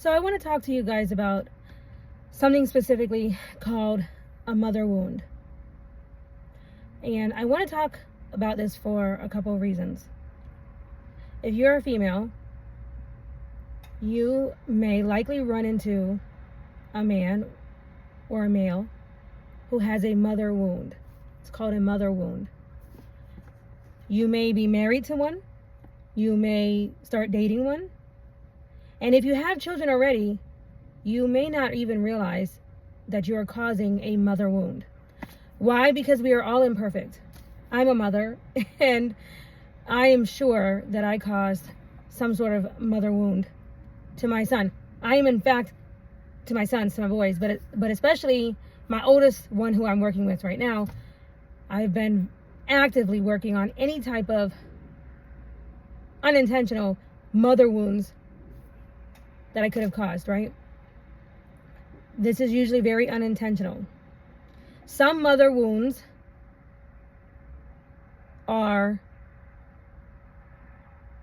So I want to talk to you guys about something specifically called a mother wound. And I want to talk about this for a couple of reasons. If you're a female, you may likely run into a man or a male who has a mother wound. It's called a mother wound. You may be married to one. You may start dating one. And if you have children already, you may not even realize that you are causing a mother wound. Why? Because we are all imperfect. I'm a mother, and I am sure that I caused some sort of mother wound to my son. I am, in fact, to my sons, to my boys, but especially my oldest one who I'm working with right now. I've been actively working on any type of unintentional mother wounds that I could have caused, right? This is usually very unintentional. Some mother wounds are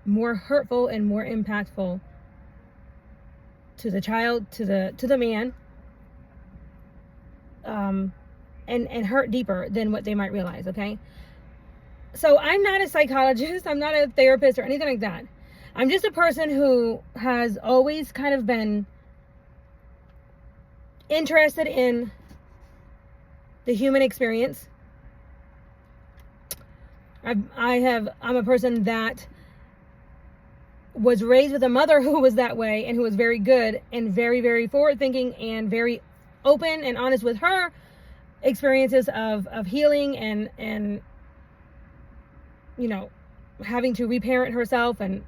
more hurtful and more impactful to the child, to the man, and hurt deeper than what they might realize, okay? So I'm not a psychologist, I'm not a therapist or anything like that. I'm just a person who has always kind of been interested in the human experience. I'm a person that was raised with a mother who was that way and who was very good and very, very forward thinking and very open and honest with her experiences of healing and you know, having to reparent herself and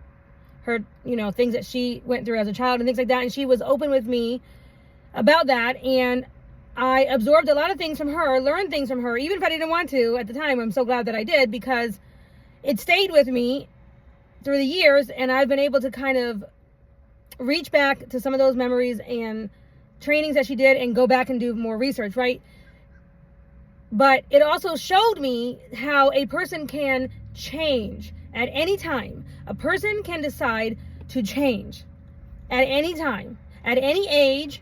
her, you know, things that she went through as a child and things like that. And she was open with me about that. And I absorbed a lot of things from her, learned things from her, even if I didn't want to at the time. I'm so glad that I did, because it stayed with me through the years. And I've been able to kind of reach back to some of those memories and trainings that she did and go back and do more research, right? But it also showed me how a person can change at any time. A person can decide to change at any time, at any age,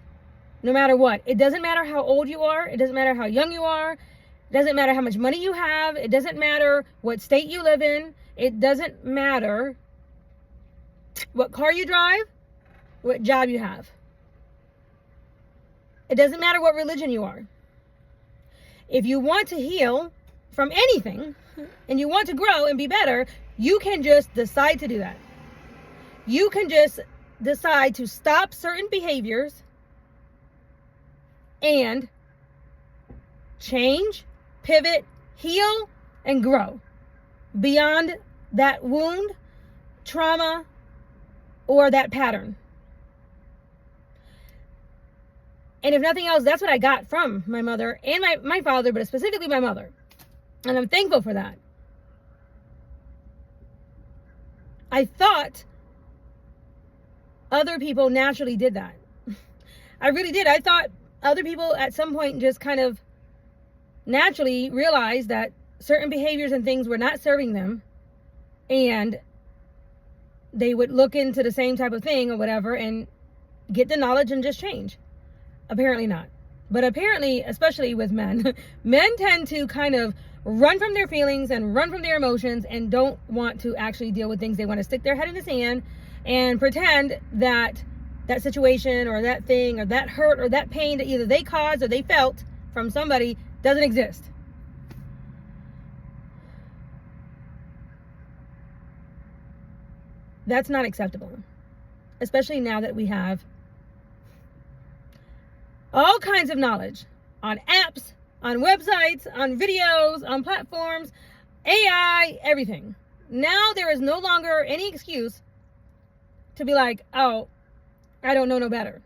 no matter what. It doesn't matter how old you are. It doesn't matter how young you are. It doesn't matter how much money you have. It doesn't matter what state you live in. It doesn't matter what car you drive, what job you have. It doesn't matter what religion you are. If you want to heal from anything and you want to grow and be better, you can just decide to do that. You can just decide to stop certain behaviors and change, pivot, heal, and grow beyond that wound, trauma, or that pattern. And if nothing else, that's what I got from my mother and my father, but specifically my mother. And I'm thankful for that. I thought other people naturally did that. I really did. I thought other people at some point just kind of naturally realized that certain behaviors and things were not serving them, and they would look into the same type of thing or whatever and get the knowledge and just change. Apparently not. But apparently, especially with men, men tend to kind of run from their feelings and run from their emotions and don't want to actually deal with things. They want to stick their head in the sand and pretend that that situation or that thing or that hurt or that pain that either they caused or they felt from somebody doesn't exist. That's not acceptable. Especially now that we have all kinds of knowledge on apps, on websites, on videos, on platforms, AI, everything. Now there is no longer any excuse to be like, oh, I don't know no better.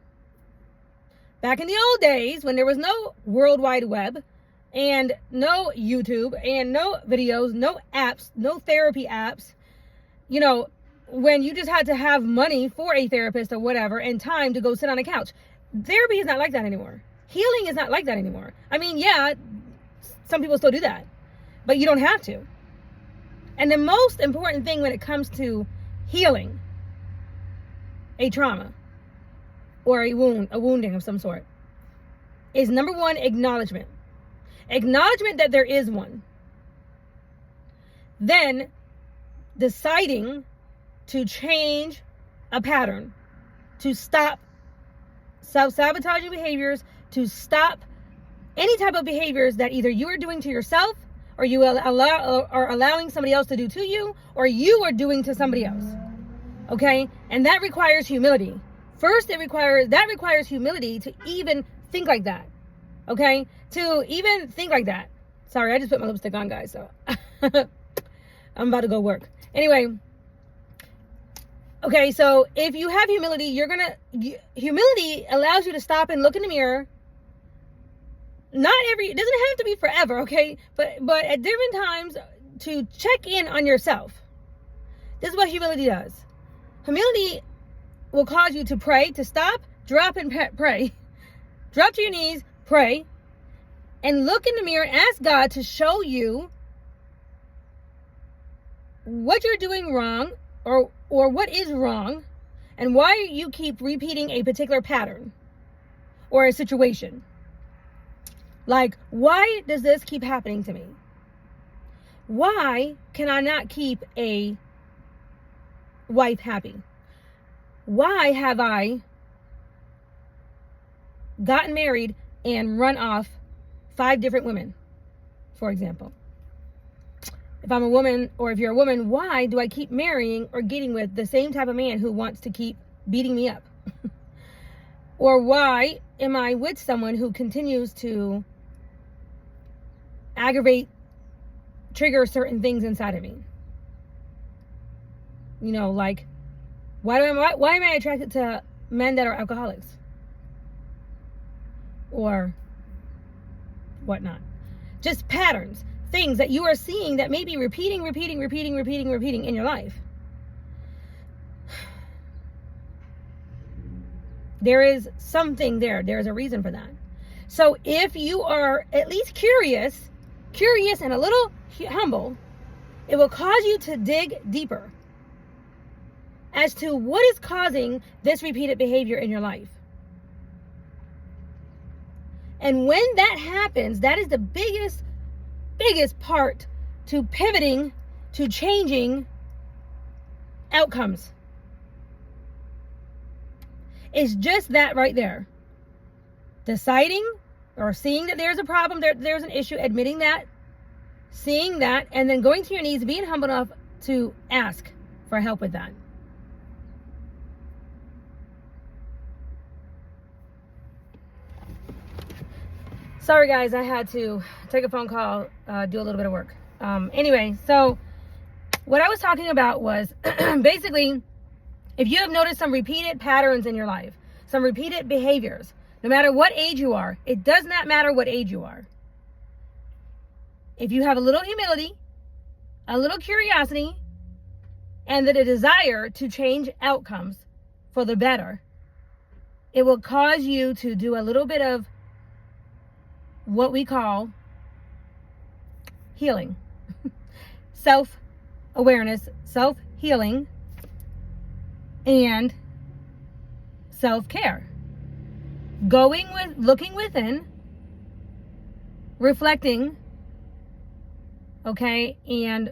Back in the old days, when there was no World Wide Web and no YouTube and no videos, no apps, no therapy apps, you know, when you just had to have money for a therapist or whatever and time to go sit on a couch. Therapy is not like that anymore. Healing is not like that anymore. I mean, yeah, some people still do that, but you don't have to. And the most important thing when it comes to healing a trauma or a wounding of some sort, is number one, acknowledgement. Acknowledgement that there is one. Then deciding to change a pattern, to stop self-sabotaging behaviors, to stop any type of behaviors that either you are doing to yourself, or you are allowing somebody else to do to you, or you are doing to somebody else. Okay? And that requires humility. First, that requires humility to even think like that. Okay? To even think like that. Sorry, I just put my lipstick on, guys, so I'm about to go work. Anyway, okay, so if you have humility, humility allows you to stop and look in the mirror. It doesn't have to be forever, okay? But at different times, to check in on yourself. This is what humility does. Humility will cause you to pray, to stop, drop, and pray. Drop to your knees, pray, and look in the mirror, ask God to show you what you're doing wrong, or what is wrong, and why you keep repeating a particular pattern or a situation. Like, why does this keep happening to me? Why can I not keep a wife happy? Why have I gotten married and run off 5 different women, for example? If I'm a woman, or if you're a woman, why do I keep marrying or getting with the same type of man who wants to keep beating me up? Or why am I with someone who continues to aggravate, trigger certain things inside of me? You know, like, why am I attracted to men that are alcoholics? Or whatnot. Just patterns. Things that you are seeing that may be repeating in your life. There is something there. There is a reason for that. So if you are at least curious and a little humble, it will cause you to dig deeper as to what is causing this repeated behavior in your life. And when that happens, that is the biggest part to pivoting, to changing outcomes. It's just that right there. Deciding or seeing that there's a problem, there's an issue, admitting that, seeing that, and then going to your knees, being humble enough to ask for help with that. Sorry guys, I had to take a phone call, do a little bit of work. Anyway, so what I was talking about was basically, if you have noticed some repeated patterns in your life, some repeated behaviors, no matter what age you are, it does not matter what age you are. If you have a little humility, a little curiosity, and the desire to change outcomes for the better, it will cause you to do a little bit of what we call healing, self-awareness, self-healing, and self-care. Looking within, reflecting, okay, and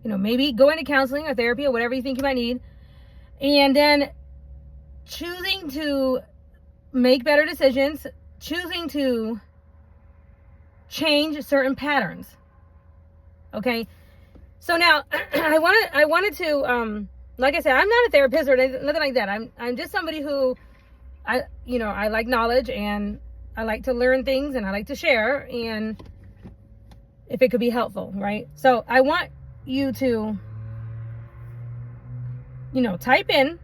maybe going to counseling or therapy or whatever you think you might need, and then choosing to make better decisions, choosing to change certain patterns. Okay, so now I wanted to like I said, I'm not a therapist or nothing like that. I'm just somebody who I like knowledge, and I like to learn things, and I like to share, and if it could be helpful, right? So I want you to type in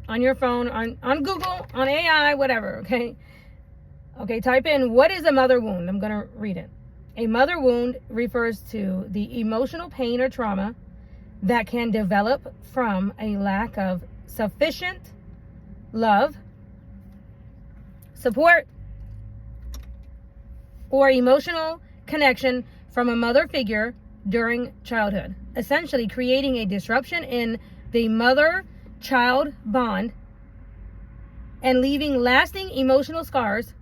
on your phone, on Google, on AI, whatever, okay? Okay, type in, what is a mother wound? I'm going to read it. A mother wound refers to the emotional pain or trauma that can develop from a lack of sufficient love, support, or emotional connection from a mother figure during childhood, essentially creating a disruption in the mother parent-child bond and leaving lasting emotional scars.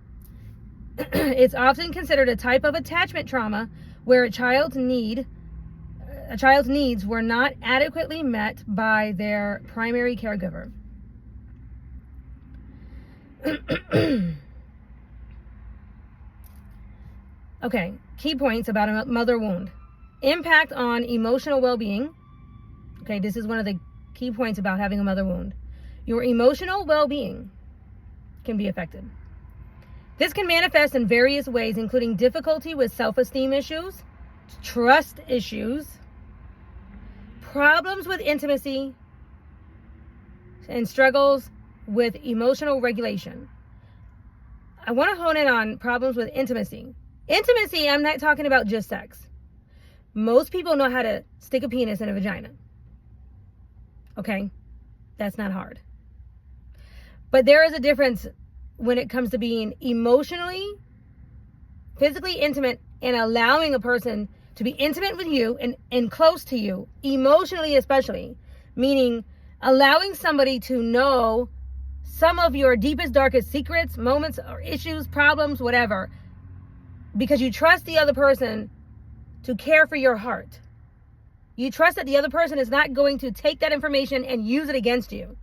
It's often considered a type of attachment trauma where a child's needs were not adequately met by their primary caregiver. Okay, key points about a mother wound. Impact on emotional well-being. Okay, this is one of the key points about having a mother wound. Your emotional well-being can be affected. This can manifest in various ways, including difficulty with self-esteem issues, trust issues, problems with intimacy, and struggles with emotional regulation. I want to hone in on problems with intimacy. Intimacy, I'm not talking about just sex. Most people know how to stick a penis in a vagina. Okay? That's not hard. But there is a difference when it comes to being emotionally, physically intimate and allowing a person to be intimate with you and close to you, emotionally especially, meaning allowing somebody to know some of your deepest, darkest secrets, moments, or issues, problems, whatever, because you trust the other person to care for your heart. You trust that the other person is not going to take that information and use it against you.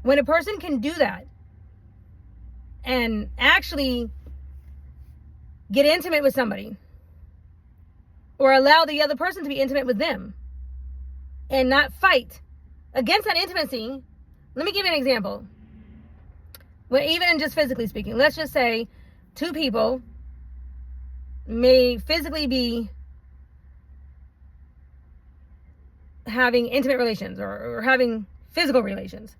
When a person can do that and actually get intimate with somebody or allow the other person to be intimate with them and not fight against that intimacy. Let me give you an example. Well, even in just physically speaking, let's just say two people may physically be having intimate relations or having physical relations.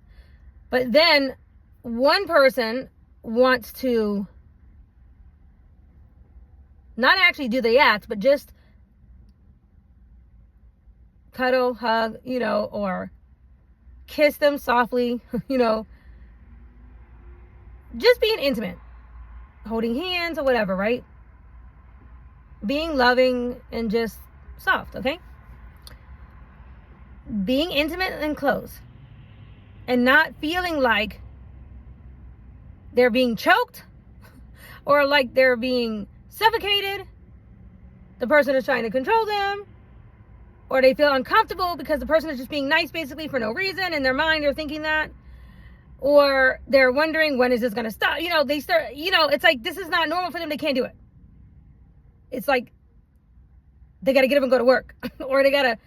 But then one person wants to not actually do the act, but just cuddle, hug, or kiss them softly, just being intimate, holding hands or whatever, right? Being loving and just soft, okay? Being intimate and close and not feeling like they're being choked or like they're being suffocated. The person is trying to control them, or they feel uncomfortable because the person is just being nice basically for no reason. In their mind, they're thinking that. Or they're wondering, when is this going to stop? They start, it's like this is not normal for them. They can't do it. It's like they got to get up and go to work or they got to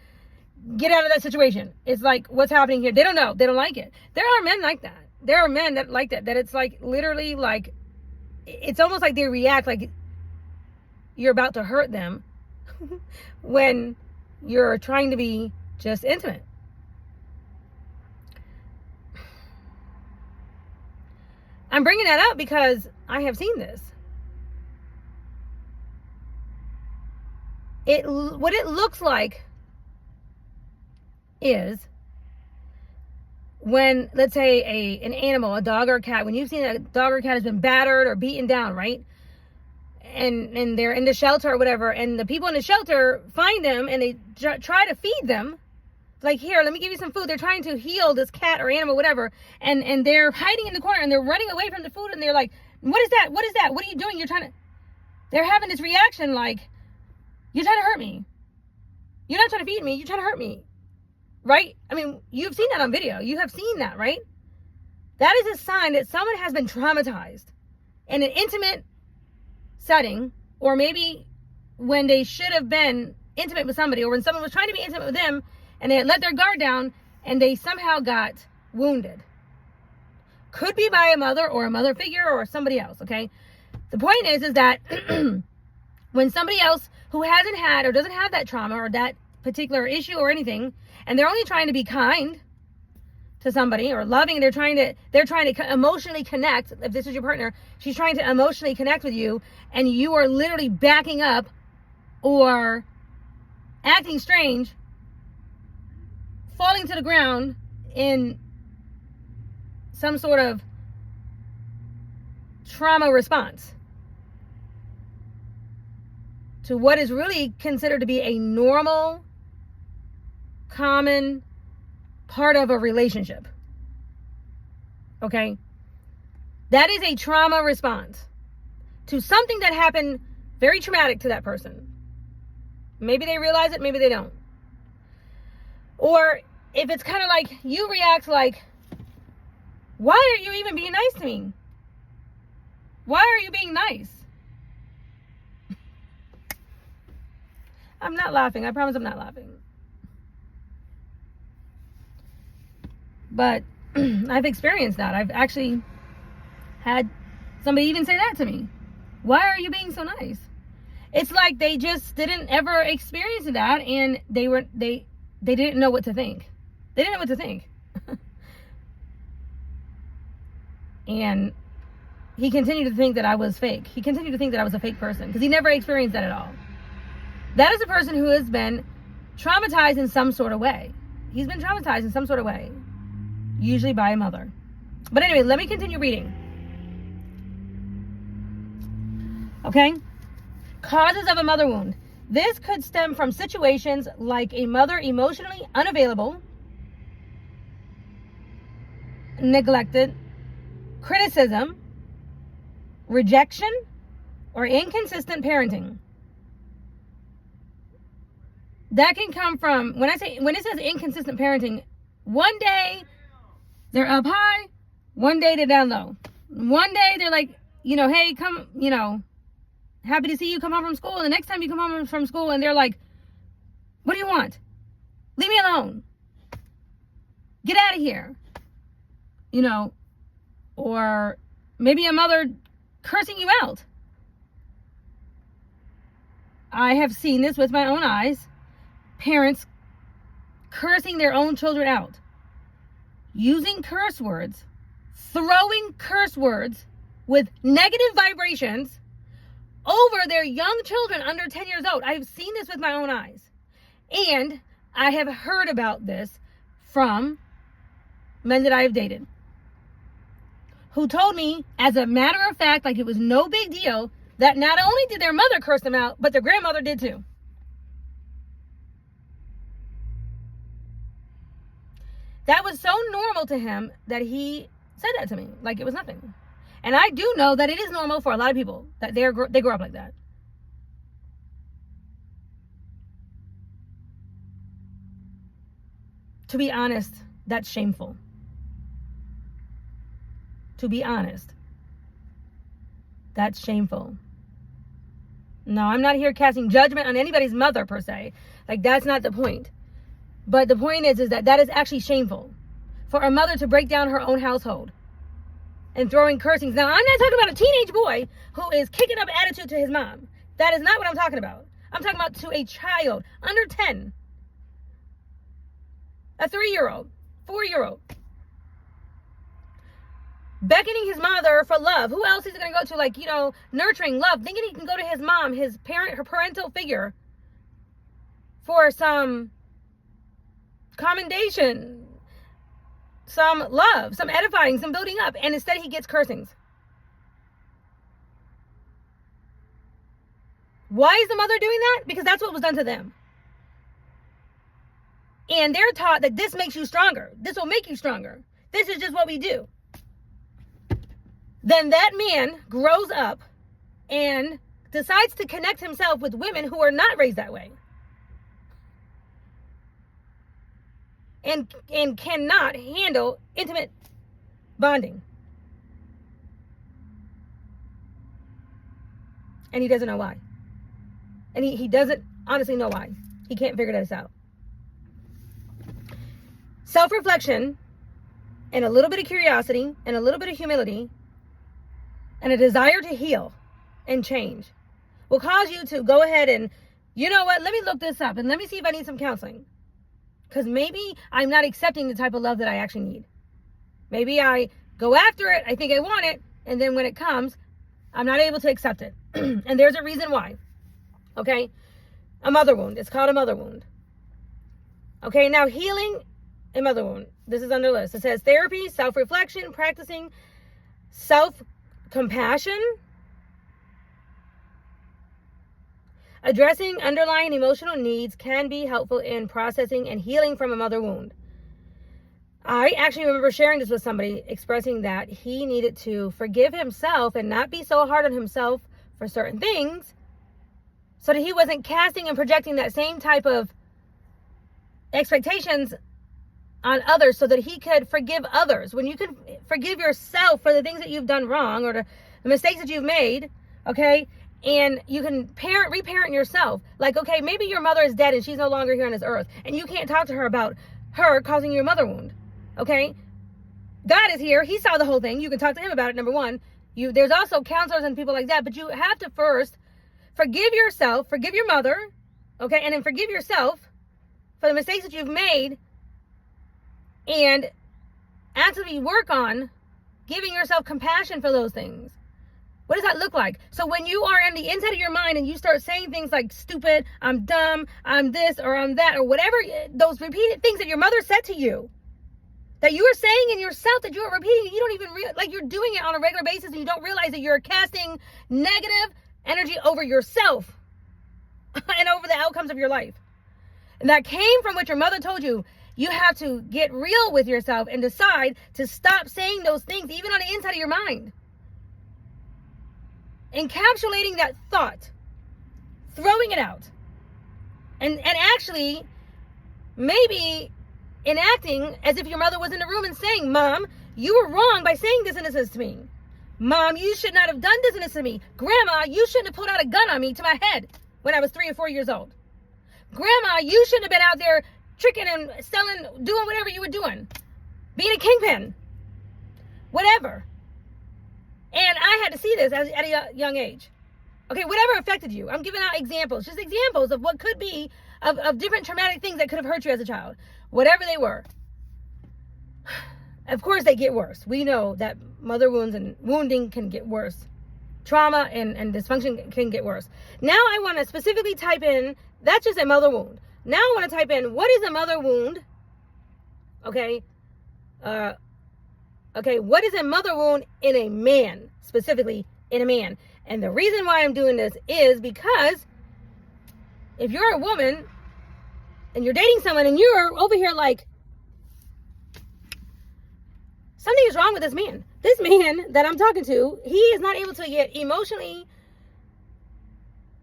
get out of that situation. It's like, what's happening here? They don't know. They don't like it. There are men like that. There are men that like that it's like literally like, it's almost like they react like you're about to hurt them when you're trying to be just intimate. I'm bringing that up because I have seen this. What it looks like is when, let's say, an animal, a dog or a cat, when you've seen a dog or cat has been battered or beaten down, right? And they're in the shelter or whatever, and the people in the shelter find them and they try to feed them. Like, here, let me give you some food. They're trying to heal this cat or animal, whatever. And they're hiding in the corner and they're running away from the food and they're like, what is that? What is that? What are you doing? They're having this reaction like, you're trying to hurt me. You're not trying to feed me. You're trying to hurt me. Right? I mean, you've seen that on video. You have seen that, right? That is a sign that someone has been traumatized in an intimate setting, or maybe when they should have been intimate with somebody, or when someone was trying to be intimate with them and they had let their guard down and they somehow got wounded. Could be by a mother or a mother figure or somebody else, okay? The point is that when somebody else who hasn't had or doesn't have that trauma or that particular issue or anything, and they're only trying to be kind to somebody or loving, they're trying to emotionally connect. If this is your partner, she's trying to emotionally connect with you, and you are literally backing up or acting strange, falling to the ground in some sort of trauma response to what is really considered to be a normal common part of a relationship. Okay? That is a trauma response to something that happened very traumatic to that person. Maybe they realize it, maybe they don't. Or if it's kind of like you react like, why are you even being nice to me? Why are you being nice? I'm not laughing. I promise I'm not laughing. But I've experienced that. I've actually had somebody even say that to me. Why are you being so nice? It's like they just didn't ever experience that, and they didn't know what to think. They didn't know what to think. And he continued to think that I was fake. He continued to think that I was a fake person because he never experienced that at all. That is a person who has been traumatized in some sort of way. He's been traumatized in some sort of way, usually by a mother. But anyway, let me continue reading. Okay? Causes of a mother wound. This could stem from situations like a mother emotionally unavailable, neglected, criticism, rejection, or inconsistent parenting. That can come from, when it says inconsistent parenting, one day they're up high, one day they're down low. One day they're like, hey, come, happy to see you come home from school. And the next time you come home from school and they're like, what do you want? Leave me alone. Get out of here. Or maybe a mother cursing you out. I have seen this with my own eyes. Parents cursing their own children out. Using curse words. Throwing curse words with negative vibrations over their young children under 10 years old. I have seen this with my own eyes. And I have heard about this from men that I have dated, who told me, as a matter of fact, like it was no big deal, that not only did their mother curse them out, but their grandmother did too. That was so normal to him that he said that to me like it was nothing. And I do know that it is normal for a lot of people that they grow up like that. To be honest, that's shameful. To be honest, that's shameful. No, I'm not here casting judgment on anybody's mother per se. Like, that's not the point. But the point is that is actually shameful for a mother to break down her own household and throwing cursings. Now, I'm not talking about a teenage boy who is kicking up attitude to his mom. That is not what I'm talking about. I'm talking about to a child under 10, a 3-year-old, 4-year-old, beckoning his mother for love. Who else is he going to go to? Like, nurturing, love, thinking he can go to his mom, her parental figure, for some commendation, some love, some edifying, some building up. And instead he gets cursings. Why is the mother doing that? Because that's what was done to them. And they're taught that this makes you stronger. This will make you stronger. This is just what we do. Then that man grows up and decides to connect himself with women who are not raised that way. And cannot handle intimate bonding. And he doesn't know why. And he doesn't honestly know why. He can't figure this out. Self-reflection and a little bit of curiosity and a little bit of humility and a desire to heal and change will cause you to go ahead and, let me look this up and let me see if I need some counseling. Because maybe I'm not accepting the type of love that I actually need. Maybe I go after it, I think I want it, and then when it comes, I'm not able to accept it. And there's a reason why. Okay? A mother wound. It's called a mother wound. Okay, now healing a mother wound. This is on the list. It says therapy, self-reflection, practicing self-compassion. Addressing underlying emotional needs can be helpful in processing and healing from a mother wound. I actually remember sharing this with somebody, expressing that he needed to forgive himself and not be so hard on himself for certain things, so that he wasn't casting and projecting that same type of expectations on others, so that he could forgive others. When you can forgive yourself for the things that you've done wrong, or the mistakes that you've made, okay, and you can reparent yourself. Like, okay, maybe your mother is dead and she's no longer here on this earth, and you can't talk to her about her causing you a mother wound, okay? God is here. He saw the whole thing. You can talk to him about it, number one. There's also counselors and people like that, but you have to first forgive yourself, forgive your mother, okay, and then forgive yourself for the mistakes that you've made, and actively work on giving yourself compassion for those things. What does that look like? So when you are in the inside of your mind and you start saying things like stupid, I'm dumb, I'm this, or I'm that, or whatever, those repeated things that your mother said to you, that you are saying in yourself, that you are repeating, you don't even realize, like, you're doing it on a regular basis, and you don't realize that you're casting negative energy over yourself and over the outcomes of your life. And that came from what your mother told you. You have to get real with yourself and decide to stop saying those things, even on the inside of your mind. Encapsulating that thought, throwing it out, and actually maybe enacting as if your mother was in the room and saying, Mom, you were wrong by saying this and this to me. Mom, you should not have done this and this to me. Grandma, you shouldn't have pulled out a gun on me to my head when I was 3 or 4 years old. Grandma, you shouldn't have been out there tricking and selling, doing whatever you were doing, being a kingpin, whatever. And I had to see this at a young age. Okay, whatever affected you. I'm giving out examples, just examples of what could be of different traumatic things that could have hurt you as a child, whatever they were. Of course, they get worse. We know that mother wounds and wounding can get worse. Trauma and dysfunction can get worse. Now I want to specifically type in, that's just a mother wound. Now I want to type in, what is a mother wound? Okay. Okay, what is a mother wound in a man? Specifically in a man. And the reason why I'm doing this is because if you're a woman and you're dating someone and you're over here like, something is wrong with this man. This man that I'm talking to, he is not able to get emotionally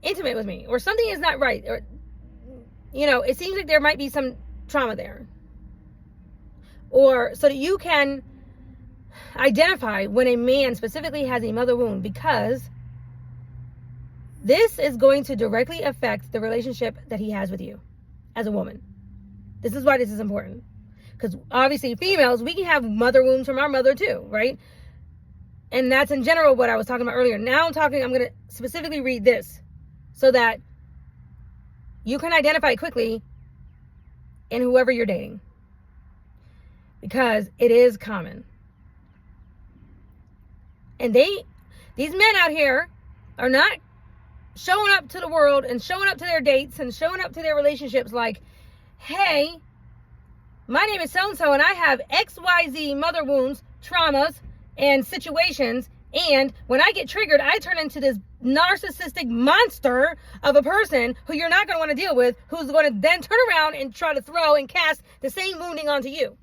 intimate with me, or something is not right, or, you know, it seems like there might be some trauma there. Or so that you can identify when a man specifically has a mother wound, because this is going to directly affect the relationship that he has with you as a woman. This is why this is important. Because obviously females, we can have mother wounds from our mother too, right? And that's in general what I was talking about earlier. Now I'm going to specifically read this so that you can identify quickly in whoever you're dating. Because it is common. And these men out here are not showing up to the world and showing up to their dates and showing up to their relationships like, hey, my name is so-and-so and I have XYZ mother wounds, traumas, and situations. And when I get triggered, I turn into this narcissistic monster of a person who you're not going to want to deal with, who's going to then turn around and try to throw and cast the same wounding onto you.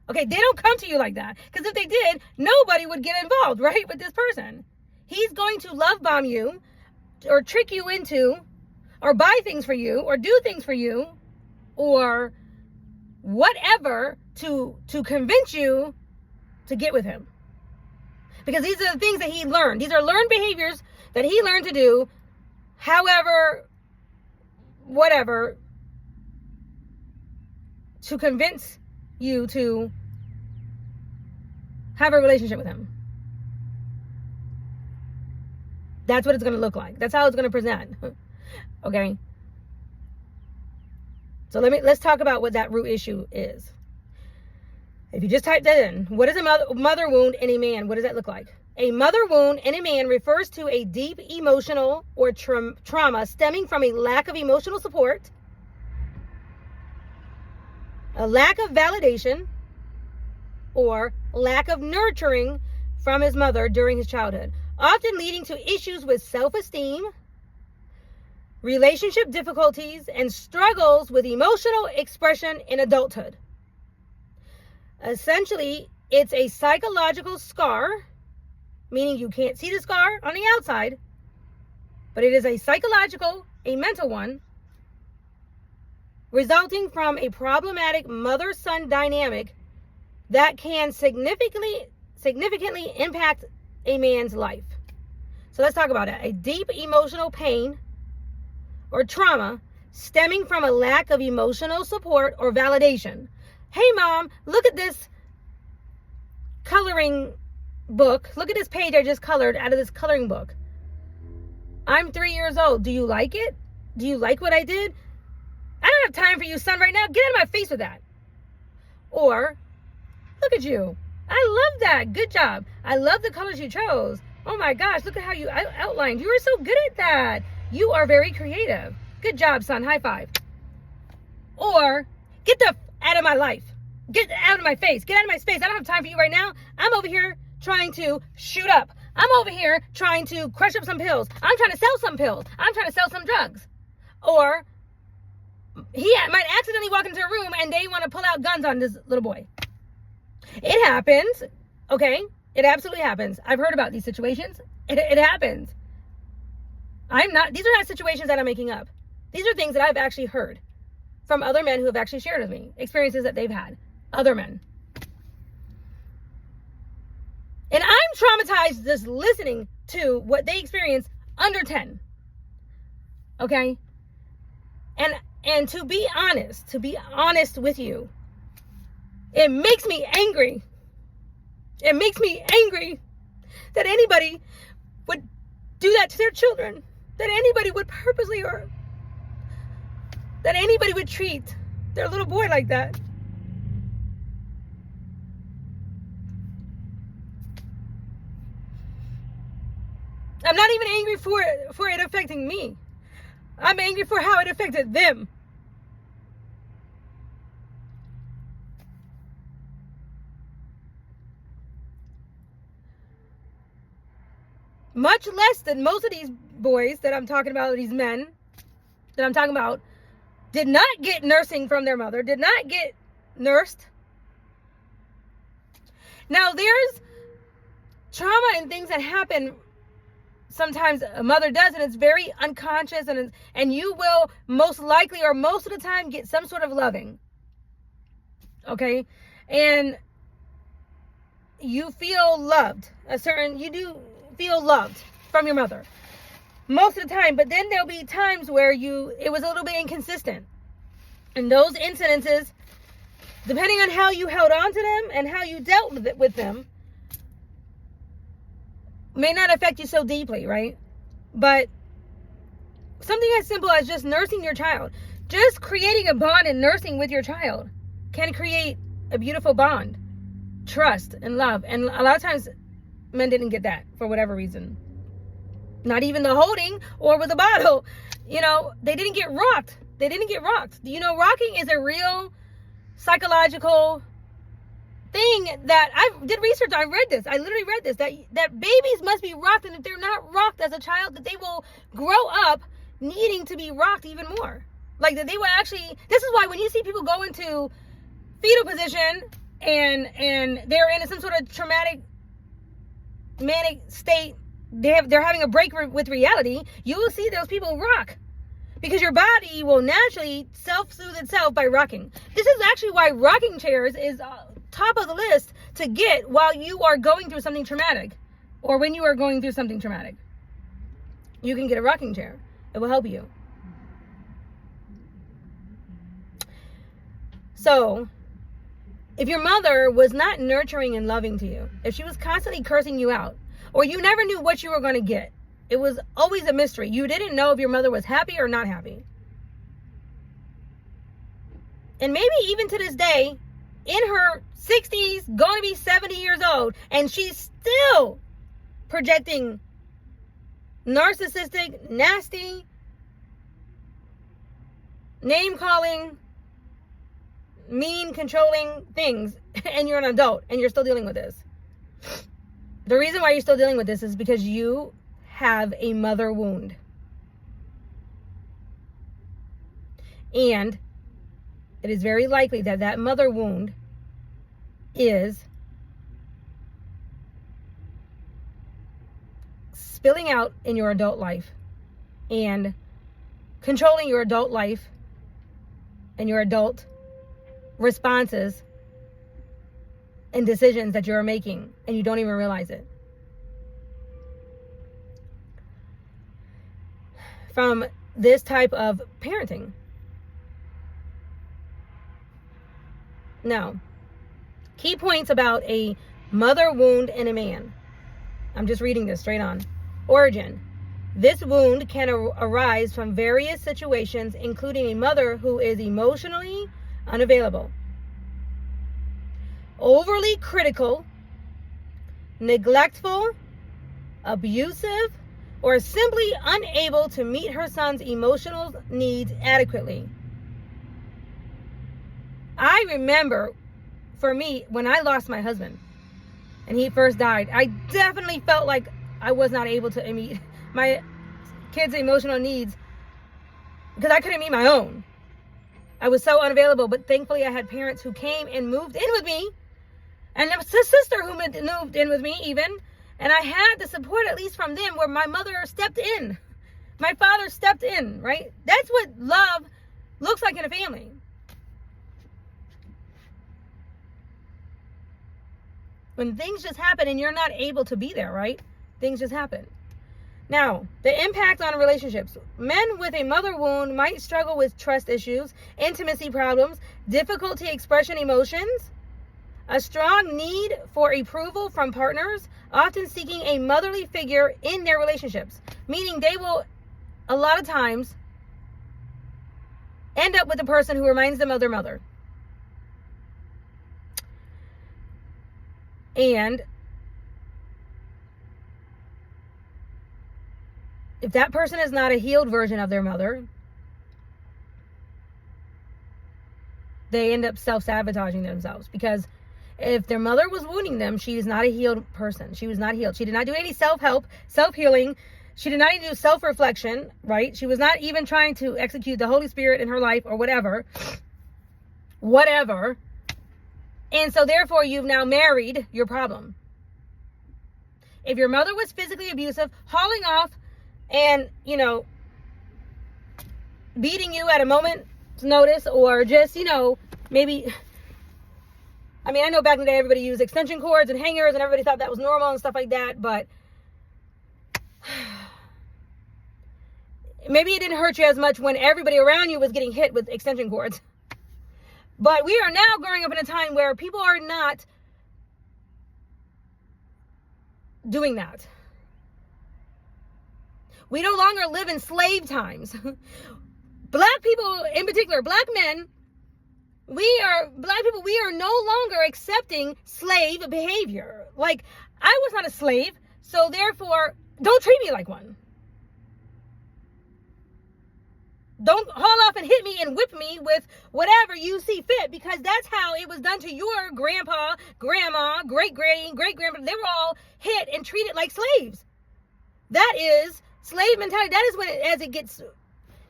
Okay, they don't come to you like that. Because if they did, nobody would get involved, right, with this person. He's going to love bomb you or trick you into or buy things for you or do things for you or whatever to convince you to get with him. Because these are the things that he learned. These are learned behaviors that he learned to do. However, whatever, to convince you to have a relationship with him. That's what it's going to look like. That's how it's going to present. Okay? So let's talk about what that root issue is. If you just type that in, what is a mother wound in a man? What does that look like? A mother wound in a man refers to a deep emotional or trauma stemming from a lack of emotional support, a lack of validation, or lack of nurturing from his mother during his childhood, often leading to issues with self-esteem, relationship difficulties, and struggles with emotional expression in adulthood. Essentially, it's a psychological scar, meaning you can't see the scar on the outside, but it is a psychological, a mental one, resulting from a problematic mother-son dynamic that can significantly impact a man's life. So let's talk about it. A deep emotional pain or trauma stemming from a lack of emotional support or validation. Hey mom, look at this coloring book. Look at this page I just colored out of this coloring book. I'm 3 years old. Do you like it? Do you like what I did? I don't have time for you, son, right now. Get out of my face with that. Or, look at you. I love that. Good job. I love the colors you chose. Oh my gosh, look at how you outlined. You are so good at that. You are very creative. Good job, son. High five. Or, get the out of my life. Get out of my face. Get out of my space. I don't have time for you right now. I'm over here trying to shoot up. I'm over here trying to crush up some pills. I'm trying to sell some pills. I'm trying to sell some drugs. Or, he might accidentally walk into a room and they want to pull out guns on this little boy. It happens, okay? It absolutely happens. I've heard about these situations. It happens. These are not situations that I'm making up. These are things that I've actually heard from other men who have actually shared with me, experiences that they've had. Other men. And I'm traumatized just listening to what they experience under 10. Okay? And to be honest with you, it makes me angry. It makes me angry that anybody would do that to their children. That anybody would purposely or that anybody would treat their little boy like that. I'm not even angry for it affecting me. I'm angry for how it affected them. Much less than most of these boys that I'm talking about, these men that I'm talking about, did not get nursing from their mother, did not get nursed. Now, there's trauma and things that happen. Sometimes a mother does, and it's very unconscious, and you will most likely or most of the time get some sort of loving. Okay? And you feel loved. You do feel loved from your mother most of the time, but then there'll be times where it was a little bit inconsistent. And those incidences, depending on how you held on to them and how you dealt with them, may not affect you so deeply, right? But something as simple as just nursing your child, just creating a bond and nursing with your child can create a beautiful bond, trust and love. And a lot of times men didn't get that for whatever reason. Not even the holding or with a bottle. They didn't get rocked. They didn't get rocked. Rocking is a real psychological thing that I did research. I read this. I literally read this, that babies must be rocked, and if they're not rocked as a child, that they will grow up needing to be rocked even more. Like that they will actually, this is why when you see people go into fetal position and they're in some sort of traumatic manic state, they're having a break with reality, you will see those people rock. Because your body will naturally self-soothe itself by rocking. This is actually why rocking chairs is top of the list to get while you are going through something traumatic. Or when you are going through something traumatic. You can get a rocking chair. It will help you. So, if your mother was not nurturing and loving to you, if she was constantly cursing you out, or you never knew what you were going to get, it was always a mystery. You didn't know if your mother was happy or not happy. And maybe even to this day, in her 60s, going to be 70 years old, and she's still projecting narcissistic, nasty, name-calling, mean, controlling things, and you're an adult, and you're still dealing with this. The reason why you're still dealing with this is because you have a mother wound. And it is very likely that that mother wound is spilling out in your adult life and controlling your adult life and your adult responses and decisions that you're making, and you don't even realize it. From this type of parenting. Now, key points about a mother wound in a man. I'm just reading this straight on. Origin. This wound can arise from various situations, including a mother who is emotionally unavailable, overly critical, neglectful, abusive, or simply unable to meet her son's emotional needs adequately. I remember, for me, when I lost my husband and he first died, I definitely felt like I was not able to meet my kids' emotional needs because I couldn't meet my own. I was so unavailable, but thankfully I had parents who came and moved in with me, and there was a sister who moved in with me even, and I had the support at least from them where my mother stepped in. My father stepped in, right? That's what love looks like in a family. When things just happen and you're not able to be there, right? Things just happen. Now, the impact on relationships. Men with a mother wound might struggle with trust issues, intimacy problems, difficulty expressing emotions, a strong need for approval from partners, often seeking a motherly figure in their relationships, meaning they will, a lot of times, end up with a person who reminds them of their mother. And if that person is not a healed version of their mother, they end up self-sabotaging themselves, because if their mother was wounding them, she is not a healed person. She was not healed. She did not do any self-help, self-healing. She did not even do self-reflection, right? She was not even trying to execute the Holy Spirit in her life or whatever. And so therefore you've now married your problem. If your mother was physically abusive, hauling off and, beating you at a moment's notice, or just, maybe, I know back in the day everybody used extension cords and hangers and everybody thought that was normal and stuff like that, but maybe it didn't hurt you as much when everybody around you was getting hit with extension cords. But we are now growing up in a time where people are not doing that. We no longer live in slave times. Black people in particular, black men, we are no longer accepting slave behavior. Like, I was not a slave, so therefore, don't treat me like one. Don't haul off and hit me and whip me with whatever you see fit, because that's how it was done to your grandpa, grandma, great-granny, great-grandpa. They were all hit and treated like slaves. That is slave mentality. That is when it gets,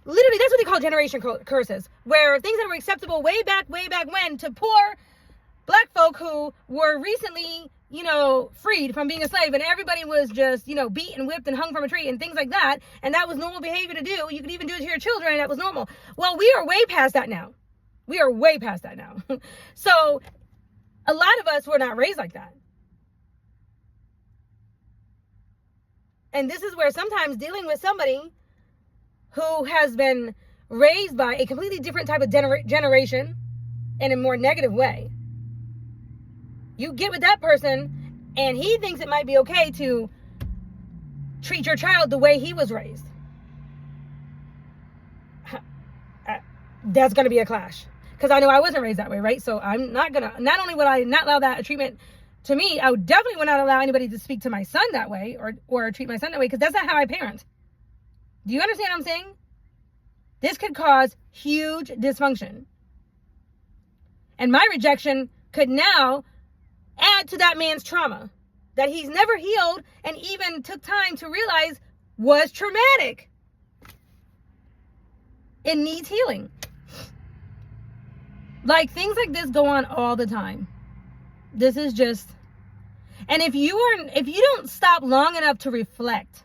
literally, that's what they call generation curses, where things that were acceptable way back when to poor black folk who were recently, freed from being a slave, and everybody was just, beat and whipped and hung from a tree and things like that, and that was normal behavior to do. You could even do it to your children, and that was normal. Well, we are way past that now. So a lot of us were not raised like that. And this is where sometimes dealing with somebody who has been raised by a completely different type of generation in a more negative way, you get with that person and he thinks it might be okay to treat your child the way he was raised. That's going to be a clash, because I know I wasn't raised that way, right? So I'm not only would I not allow that treatment to me, I would definitely would not allow anybody to speak to my son that way or treat my son that way, because that's not how I parent. Do you understand what I'm saying? This could cause huge dysfunction. And my rejection could now add to that man's trauma that he's never healed and even took time to realize was traumatic. It needs healing. Like, things like this go on all the time. This is just, and if you don't stop long enough to reflect,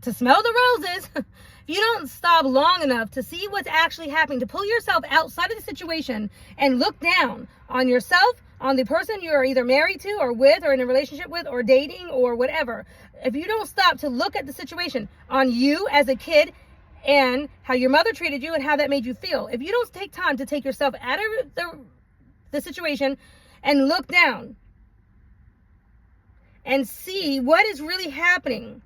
to smell the roses, if you don't stop long enough to see what's actually happening, to pull yourself outside of the situation and look down on yourself, on the person you are either married to or with or in a relationship with or dating or whatever, if you don't stop to look at the situation on you as a kid and how your mother treated you and how that made you feel, if you don't take time to take yourself out of the situation and look down and see what is really happening,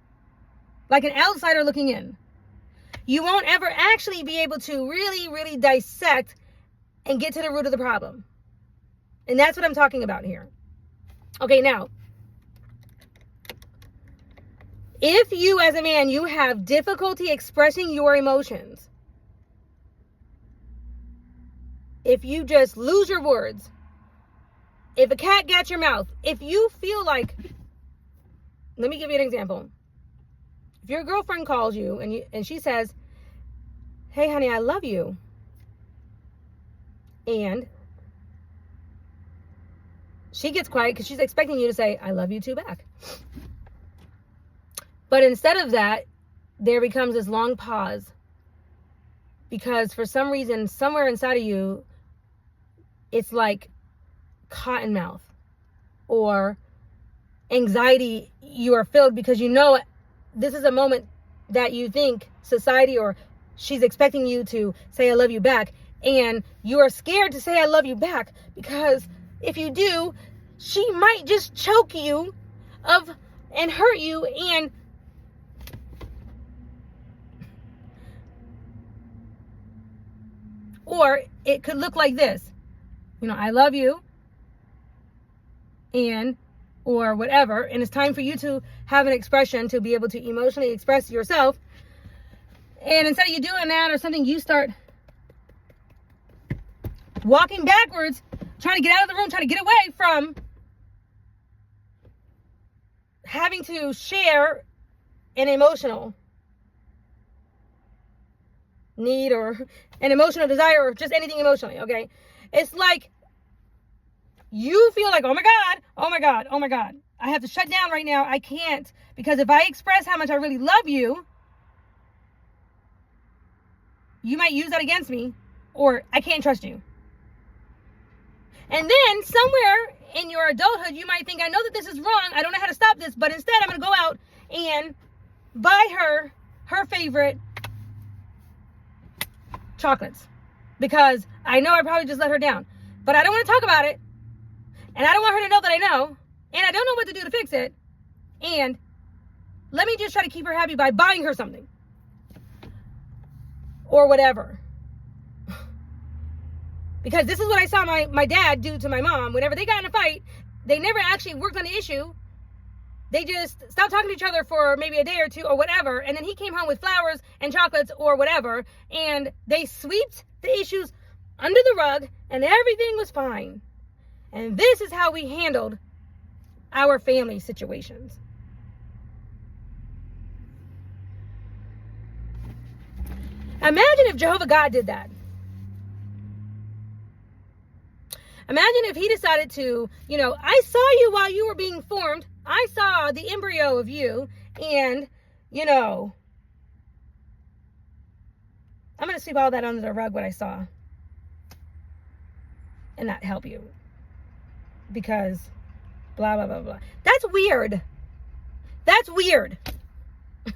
like an outsider looking in, you won't ever actually be able to really, really dissect and get to the root of the problem. And that's what I'm talking about here. Okay, now, if you as a man, you have difficulty expressing your emotions, if you just lose your words, if a cat gets your mouth, if you feel like, let me give you an example. If your girlfriend calls you and she says, "Hey honey, I love you," and she gets quiet because she's expecting you to say, "I love you too" back. But instead of that, there becomes this long pause because for some reason, somewhere inside of you, it's like cotton mouth or anxiety. You are filled because you know this is a moment that you think society or she's expecting you to say "I love you" back, and you are scared to say "I love you" back because if you do, she might just choke you and hurt you, and or it could look like this, "I love you," and or whatever, and it's time for you to have an expression to be able to emotionally express yourself. And instead of you doing that or something, you start walking backwards, trying to get out of the room, trying to get away from having to share an emotional need or an emotional desire or just anything emotionally, okay? It's like you feel like, oh my God, I have to shut down right now. I can't, because if I express how much I really love you, you might use that against me, or I can't trust you. And then somewhere in your adulthood, you might think, I know that this is wrong. I don't know how to stop this, but instead I'm going to go out and buy her favorite chocolates because I know I probably just let her down, but I don't want to talk about it. And I don't want her to know that I know, and I don't know what to do to fix it. And let me just try to keep her happy by buying her something or whatever. Because this is what I saw my dad do to my mom. Whenever they got in a fight, they never actually worked on the issue. They just stopped talking to each other for maybe a day or two or whatever. And then he came home with flowers and chocolates or whatever. And they swept the issues under the rug and everything was fine. And this is how we handled our family situations. Imagine if Jehovah God did that. Imagine if he decided to, I saw you while you were being formed. I saw the embryo of you, and, I'm going to sweep all that under the rug, what I saw, and not help you. Because blah, blah, blah, blah. That's weird. That's weird.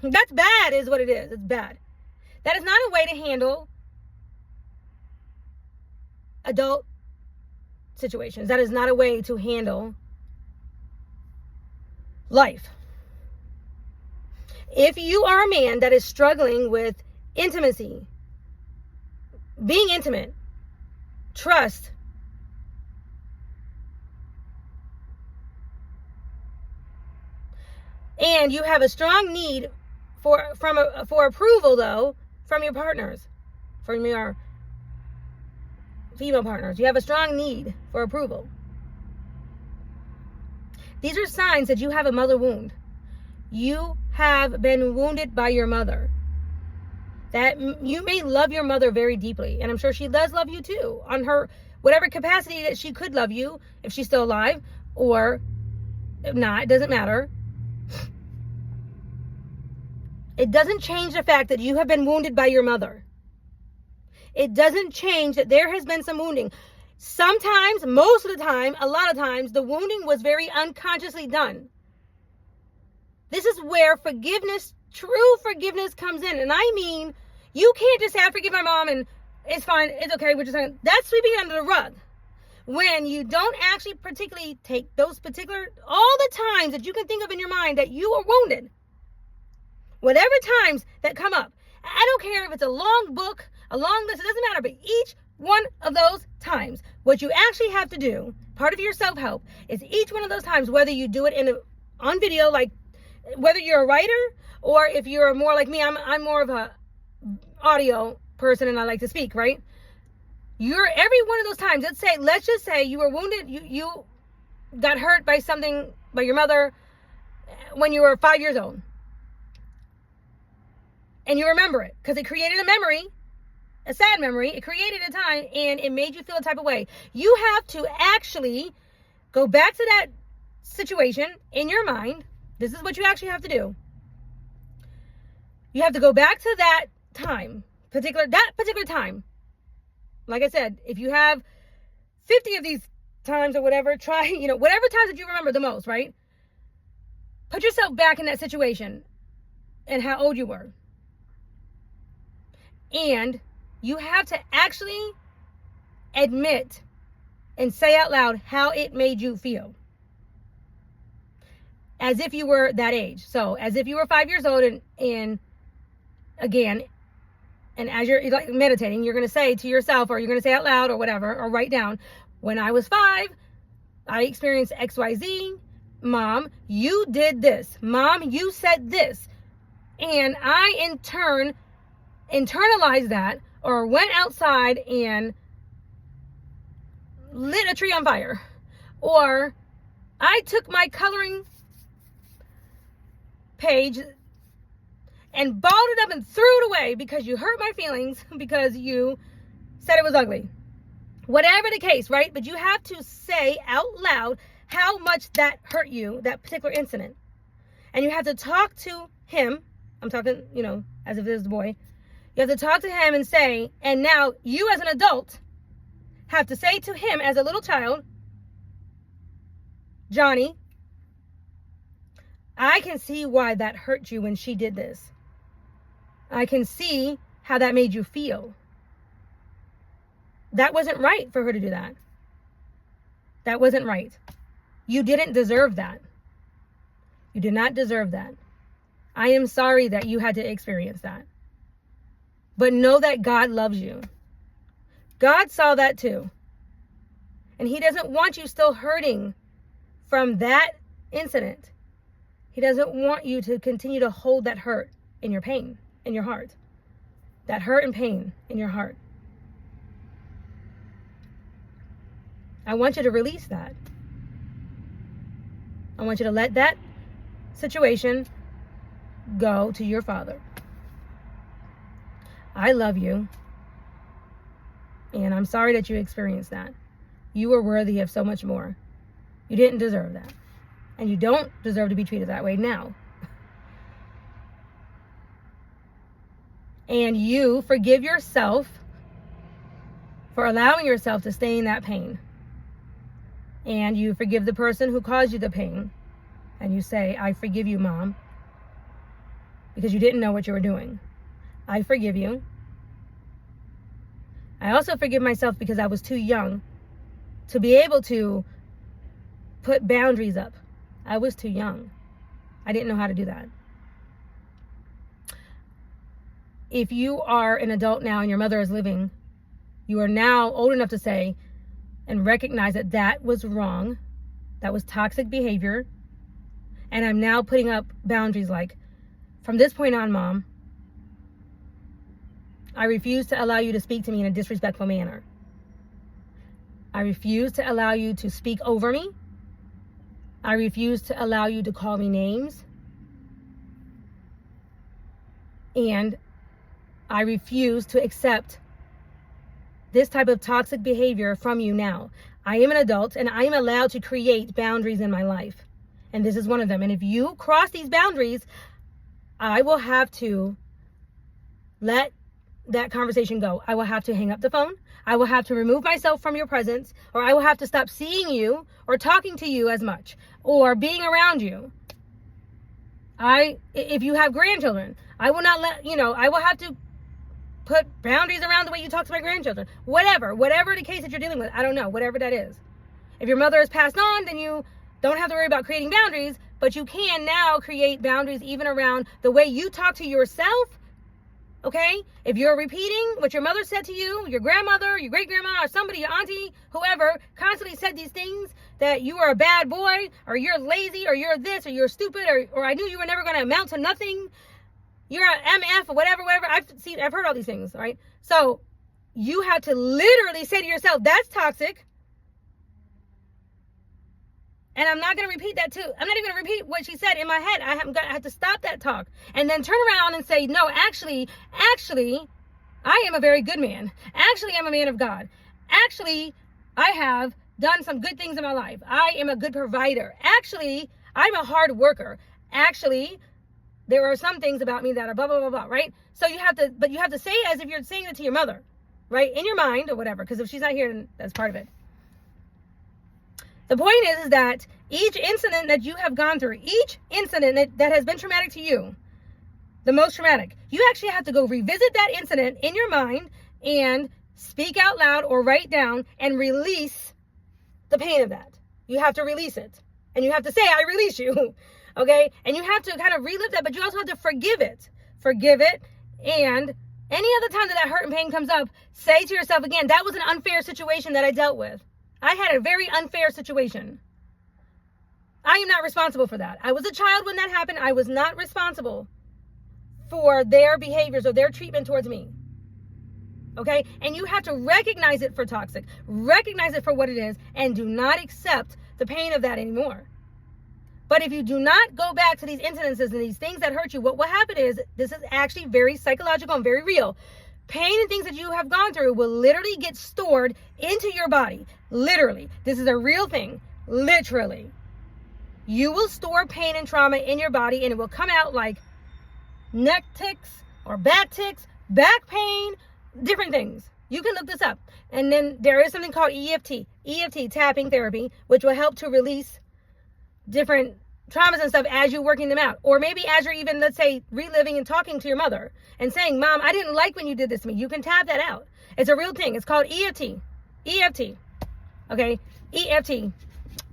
That's bad is what it is. It's bad. That is not a way to handle adult situations. That is not a way to handle life. If you are a man that is struggling with intimacy, being intimate, trust, and you have a strong need for approval, though, from your partners, from your female partners, you have a strong need for approval. These are signs that you have a mother wound. You have been wounded by your mother. That you may love your mother very deeply, and I'm sure she does love you too, on her whatever capacity that she could love you, if she's still alive or not, it doesn't matter. It doesn't change the fact that you have been wounded by your mother. It doesn't change that there has been some wounding. Sometimes, most of the time, a lot of times, the wounding was very unconsciously done. This is where forgiveness, true forgiveness, comes in. And I mean, you can't just say, I forgive my mom and it's fine, it's okay, we're just saying, that's sweeping it under the rug. When you don't actually particularly take those particular, all the times that you can think of in your mind that you were wounded, whatever times that come up, I don't care if it's a long book, a long list, it doesn't matter, but each one of those times, what you actually have to do, part of your self-help, is each one of those times, whether you do it on video, like whether you're a writer or if you're more like me, I'm more of a audio person and I like to speak, right? You're every one of those times, let's just say you were wounded, you got hurt by something, by your mother when you were 5 years old. And you remember it because it created a memory, a sad memory. It created a time and it made you feel a type of way. You have to actually go back to that situation in your mind. This is what you actually have to do. You have to go back to that time, particular time. Like I said, if you have 50 of these times or whatever, try, whatever times that you remember the most, right? Put yourself back in that situation and how old you were. And you have to actually admit and say out loud how it made you feel. As if you were that age. So as if you were 5 years old and again, and as you're like meditating, you're going to say to yourself, or you're going to say out loud or whatever, or write down, when I was 5, I experienced XYZ. Mom, you did this. Mom, you said this. And I in turn internalized that, or went outside and lit a tree on fire. Or I took my coloring page and balled it up and threw it away because you hurt my feelings because you said it was ugly. Whatever the case, right? But you have to say out loud how much that hurt you, that particular incident. And you have to talk to him. I'm talking, as if this is the boy. You have to talk to him and say, and now you as an adult have to say to him as a little child, Johnny, I can see why that hurt you when she did this. I can see how that made you feel. That wasn't right for her to do that. That wasn't right. You didn't deserve that. You did not deserve that. I am sorry that you had to experience that. But know that God loves you. God saw that too. And he doesn't want you still hurting from that incident. He doesn't want you to continue to hold that hurt in your pain, in your heart. That hurt and pain in your heart. I want you to release that. I want you to let that situation go to your Father. I love you. And I'm sorry that you experienced that. You were worthy of so much more. You didn't deserve that. And you don't deserve to be treated that way now. And you forgive yourself for allowing yourself to stay in that pain. And you forgive the person who caused you the pain. And you say, I forgive you, Mom. Because you didn't know what you were doing. I forgive you. I also forgive myself because I was too young to be able to put boundaries up. I was too young. I didn't know how to do that. If you are an adult now and your mother is living, you are now old enough to say and recognize that that was wrong. That was toxic behavior. And I'm now putting up boundaries like, from this point on, Mom, I refuse to allow you to speak to me in a disrespectful manner. I refuse to allow you to speak over me. I refuse to allow you to call me names. And I refuse to accept this type of toxic behavior from you now. I am an adult and I am allowed to create boundaries in my life. And this is one of them. And if you cross these boundaries, I will have to let that conversation go. I will have to hang up the phone. I will have to remove myself from your presence, or I will have to stop seeing you or talking to you as much or being around you. If you have grandchildren, I will not let, I will have to put boundaries around the way you talk to my grandchildren. Whatever the case that you're dealing with, I don't know, whatever that is. If your mother has passed on, then you don't have to worry about creating boundaries, but you can now create boundaries even around the way you talk to yourself. Okay? If you're repeating what your mother said to you, your grandmother, your great-grandma, or somebody, your auntie, whoever, constantly said these things, that you are a bad boy, or you're lazy, or you're this, or you're stupid, or I knew you were never going to amount to nothing, you're an MF, or whatever. I've heard all these things, right? So you have to literally say to yourself, that's toxic. And I'm not going to repeat that too. I'm not even going to repeat what she said in my head. I have to stop that talk and then turn around and say, no, actually, I am a very good man. Actually, I'm a man of God. Actually, I have done some good things in my life. I am a good provider. Actually, I'm a hard worker. Actually, there are some things about me that are blah, blah, blah, blah, right? So you have to say it as if you're saying it to your mother, right? In your mind or whatever, because if she's not here, then that's part of it. The point is that each incident that you have gone through, each incident that has been traumatic to you, the most traumatic, you actually have to go revisit that incident in your mind and speak out loud or write down and release the pain of that. You have to release it. And you have to say, I release you. Okay? And you have to kind of relive that, but you also have to forgive it. Forgive it. And any other time that hurt and pain comes up, say to yourself again, that was an unfair situation that I dealt with. I had a very unfair situation. I am not responsible for that. I was a child when that happened. I was not responsible for their behaviors or their treatment towards me. Okay? And you have to recognize it for toxic. Recognize it for what it is and do not accept the pain of that anymore. But if you do not go back to these incidences and these things that hurt you, what will happen is, this is actually very psychological and very real. Pain and things that you have gone through will literally get stored into your body. Literally. This is a real thing. Literally. You will store pain and trauma in your body and it will come out like neck tics or back tics, back pain, different things. You can look this up. And then there is something called EFT tapping therapy, which will help to release different traumas and stuff as you're working them out. Or maybe as you're even, let's say, reliving and talking to your mother and saying, Mom, I didn't like when you did this to me. You can tap that out. It's a real thing. It's called EFT. Okay? EFT.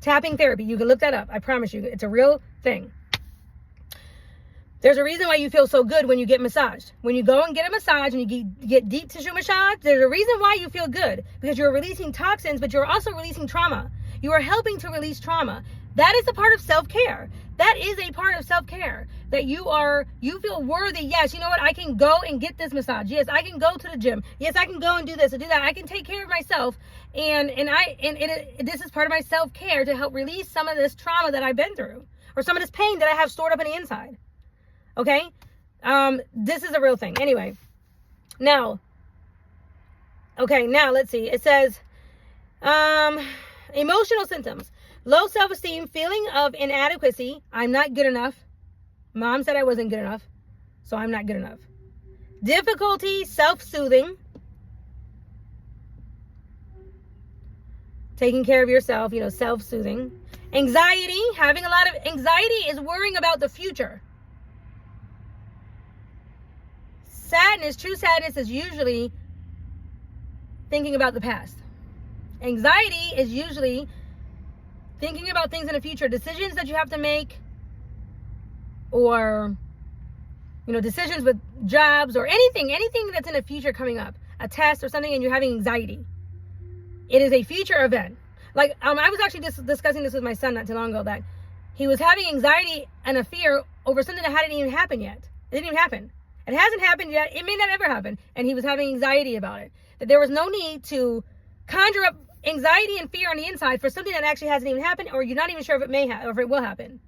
Tapping therapy. You can look that up. I promise you. It's a real thing. There's a reason why you feel so good when you get massaged. When you go and get a massage and you get deep tissue massage, there's a reason why you feel good. Because you're releasing toxins, but you're also releasing trauma. You are helping to release trauma. That is a part of self-care. That is a part of self-care. That you feel worthy. Yes, you know what? I can go and get this massage. Yes, I can go to the gym. Yes, I can go and do this and do that. I can take care of myself. And this is part of my self-care to help release some of this trauma that I've been through. Or some of this pain that I have stored up on the inside. Okay? This is a real thing. Anyway. Now let's see. It says, emotional symptoms. Low self-esteem, feeling of inadequacy. I'm not good enough. Mom said I wasn't good enough, so I'm not good enough. Difficulty, self-soothing. Taking care of yourself, self-soothing. Anxiety, having a lot of anxiety is worrying about the future. Sadness, true sadness is usually thinking about the past. Anxiety is usually thinking about things in the future, decisions that you have to make, or, decisions with jobs or anything that's in the future coming up, a test or something, and you're having anxiety. It is a future event. Like, I was actually discussing this with my son not too long ago, that he was having anxiety and a fear over something that hadn't even happened yet. It didn't even happen. It hasn't happened yet. It may not ever happen. And he was having anxiety about it. That there was no need to conjure up anxiety and fear on the inside for something that actually hasn't even happened, or you're not even sure if it may or if it will happen.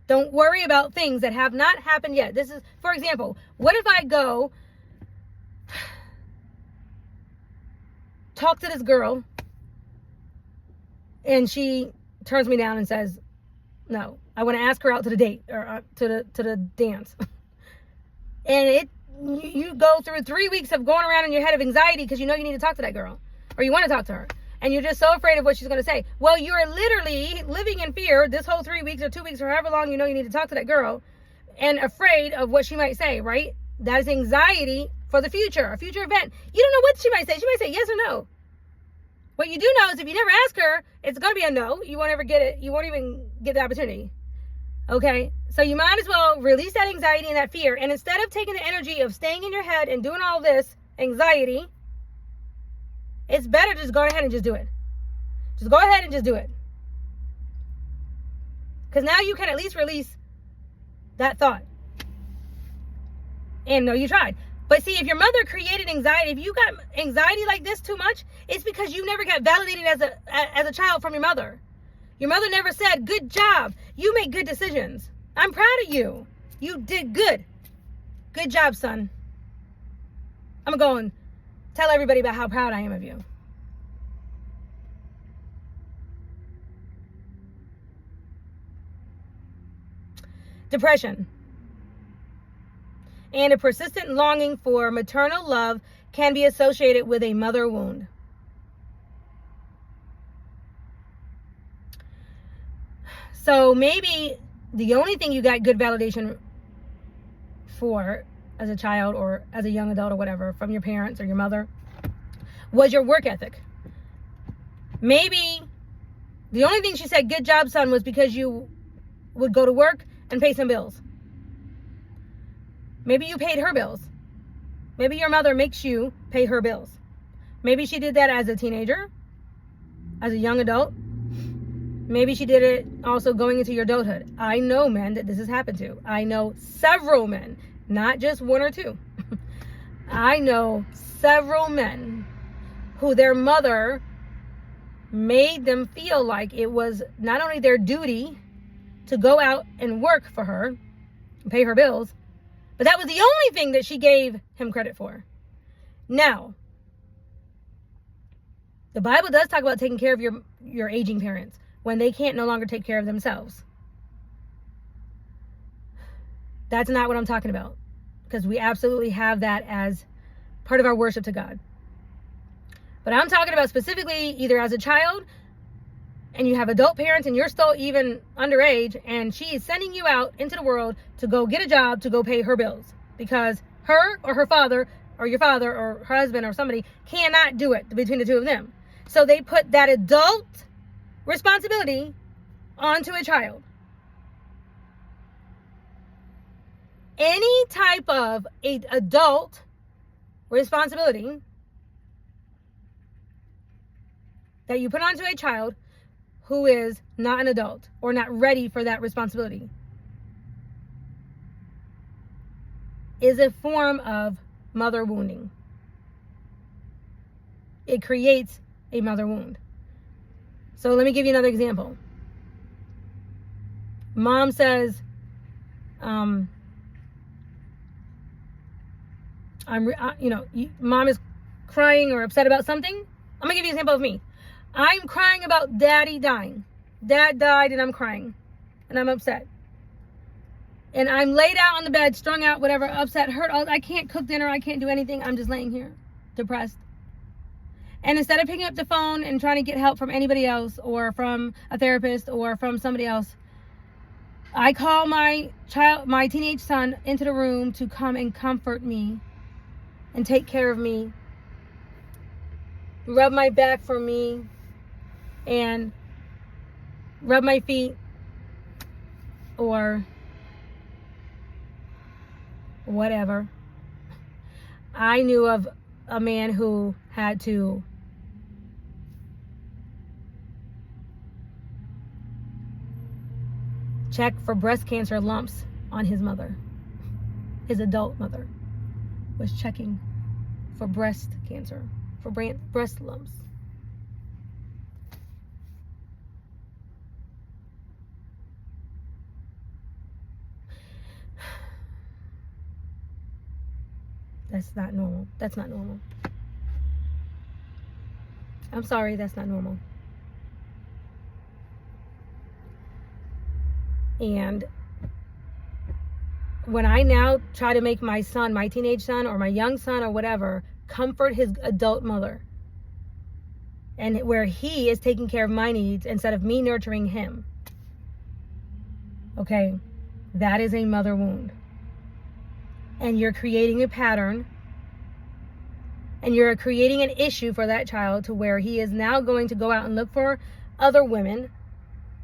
Don't worry about things that have not happened yet. This is, for example, what if I go talk to this girl, and she turns me down and says, no, I want to ask her out to the date, or to the dance. And you go through 3 weeks of going around in your head of anxiety because you know you need to talk to that girl, or you want to talk to her, and you're just so afraid of what she's going to say. Well, you're literally living in fear this whole 3 weeks or 2 weeks or however long you know you need to talk to that girl, and afraid of what she might say, right? That is anxiety for the future, a future event. You don't know what she might say. She might say yes or no. What you do know is if you never ask her, it's going to be a no. You won't ever get it. You won't even get the opportunity. Okay? So you might as well release that anxiety and that fear. And instead of taking the energy of staying in your head and doing all this anxiety, it's better to just go ahead and just do it. Just go ahead and just do it. Because now you can at least release that thought. And no, you tried. But see, if your mother created anxiety, if you got anxiety like this too much, it's because you never got validated as a child from your mother. Your mother never said, good job. You make good decisions. I'm proud of you. You did good. Good job, son. I'm going to go and tell everybody about how proud I am of you. Depression and a persistent longing for maternal love can be associated with a mother wound. So maybe the only thing you got good validation for as a child or as a young adult or whatever from your parents or your mother was your work ethic. Maybe the only thing she said, good job, son, was because you would go to work and pay some bills. Maybe you paid her bills. Maybe your mother makes you pay her bills. Maybe she did that as a teenager, as a young adult. Maybe she did it also going into your adulthood. I know men that this has happened to. I know several men, not just one or two. I know several men who their mother made them feel like it was not only their duty to go out and work for her and pay her bills, but that was the only thing that she gave him credit for. Now, the Bible does talk about taking care of your aging parents when they can't no longer take care of themselves. That's not what I'm talking about, because we absolutely have that as part of our worship to God. But I'm talking about specifically either as a child and you have adult parents and you're still even underage and she is sending you out into the world to go get a job to go pay her bills because her or her father or your father or her husband or somebody cannot do it between the two of them. So they put that adult responsibility onto a child. Any type of adult responsibility that you put onto a child who is not an adult or not ready for that responsibility is a form of mother wounding. It creates a mother wound. So let me give you another example. Mom says, mom is crying or upset about something. I'm gonna give you an example of me. I'm crying about daddy dying. Dad died and I'm crying and I'm upset. And I'm laid out on the bed, strung out, whatever, upset, hurt. I can't cook dinner. I can't do anything. I'm just laying here, depressed. And instead of picking up the phone and trying to get help from anybody else or from a therapist or from somebody else, I call my teenage son into the room to come and comfort me and take care of me, rub my back for me, and rub my feet or whatever. I knew of a man who had to check for breast cancer lumps on his mother. His adult mother was checking for breast cancer, for breast lumps. That's not normal. That's not normal. I'm sorry, that's not normal. And when I now try to make my son, my teenage son or my young son or whatever, comfort his adult mother, and where he is taking care of my needs instead of me nurturing him, okay, that is a mother wound. And you're creating a pattern, and you're creating an issue for that child to where he is now going to go out and look for other women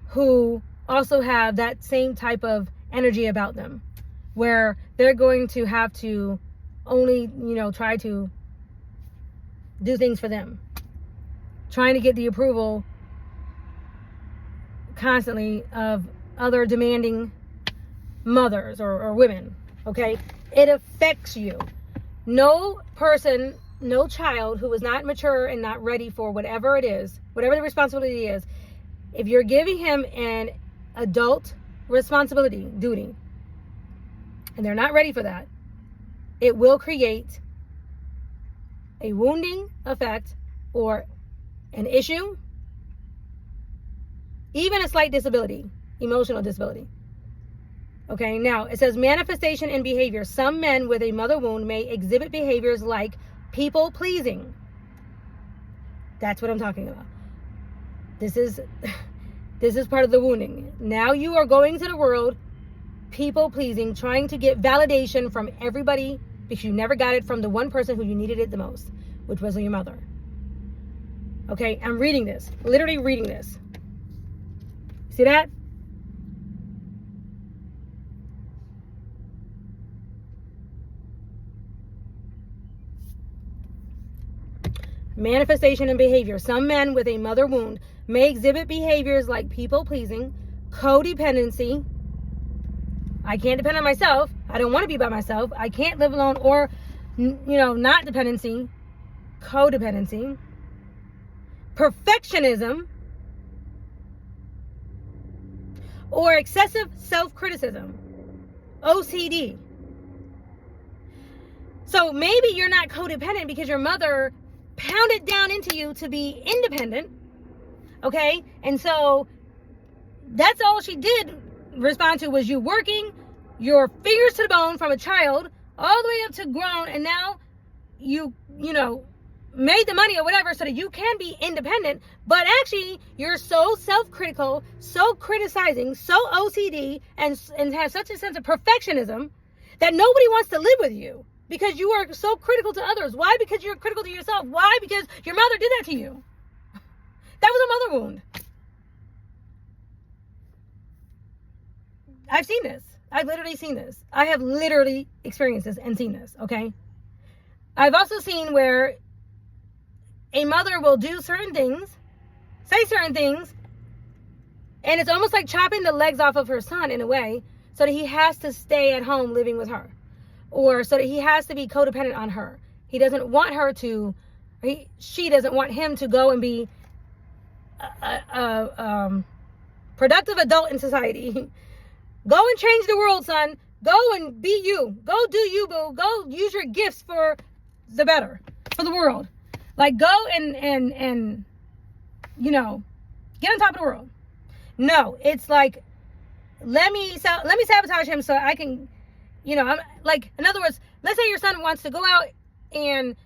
who also have that same type of energy about them, where they're going to have to only, try to do things for them, trying to get the approval constantly of other demanding mothers or women, okay? It affects you. No person, no child who is not mature and not ready for whatever it is, whatever the responsibility is, if you're giving him an adult responsibility, duty, and they're not ready for that, it will create a wounding effect or an issue, even a slight disability, emotional disability. Okay, now it says manifestation in behavior. Some men with a mother wound may exhibit behaviors like people pleasing. That's what I'm talking about. This is part of the wounding. Now you are going to the world people pleasing, trying to get validation from everybody because you never got it from the one person who you needed it the most, which was your mother. Okay, I'm reading this, literally reading this. See that? Manifestation and behavior. Some men with a mother wound may exhibit behaviors like people pleasing, codependency. I can't depend on myself. I don't want to be by myself. I can't live alone, or, not dependency, codependency, perfectionism, or excessive self-criticism, OCD. So maybe you're not codependent because your mother pounded down into you to be independent, okay? And so that's all she did respond to was you working your fingers to the bone from a child all the way up to grown, and now you made the money or whatever so that you can be independent, but actually you're so self-critical, so criticizing, so OCD, and have such a sense of perfectionism that nobody wants to live with you because you are so critical to others. Why? Because you're critical to yourself. Why? Because your mother did that to you. That was a mother wound. I've seen this. I've literally seen this. I have literally experienced this and seen this, okay? I've also seen where a mother will do certain things, say certain things, and it's almost like chopping the legs off of her son in a way so that he has to stay at home living with her, or so that he has to be codependent on her. He doesn't want her to, she doesn't want him to go and be a productive adult in society. Go and change the world, son. Go and be you. Go do you, boo. Go use your gifts for the better, for the world. Like, go and get on top of the world. No, it's like, let me sabotage him so I can, I'm like, in other words, let's say your son wants to go out and,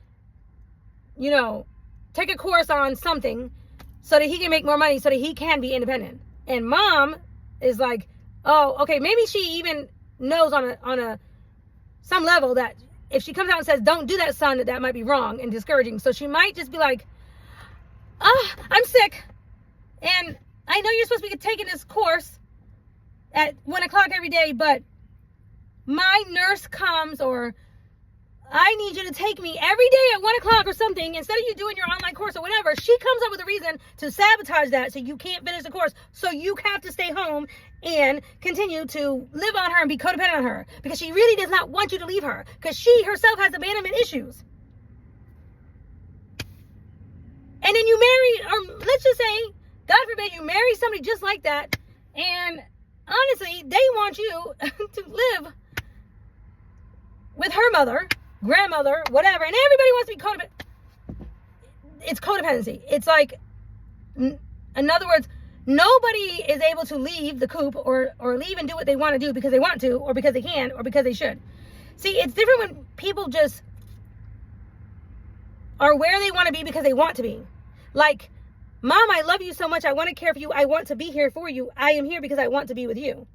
take a course on something so that he can make more money so that he can be independent. And mom is like, oh, okay, maybe she even knows on some level that if she comes out and says, don't do that, son, that might be wrong and discouraging. So she might just be like, I'm sick. And I know you're supposed to be taking this course at 1 o'clock every day, but my nurse comes, or I need you to take me every day at 1 o'clock or something, instead of you doing your online course or whatever. She comes up with a reason to sabotage that so you can't finish the course. So you have to stay home and continue to live on her and be codependent on her because she really does not want you to leave her because she herself has abandonment issues. And then you marry, or let's just say, God forbid, you marry somebody just like that, and honestly, they want you to live with her mother, grandmother, whatever, and everybody wants to be codependent. it's codependency. It's like, in other words, nobody is able to leave the coop or leave and do what they want to do because they want to, or because they can, or because they should. See, it's different when people just are where they want to be because they want to be. Like, Mom, I love you so much. I want to care for you. I want to be here for you. I am here because I want to be with you.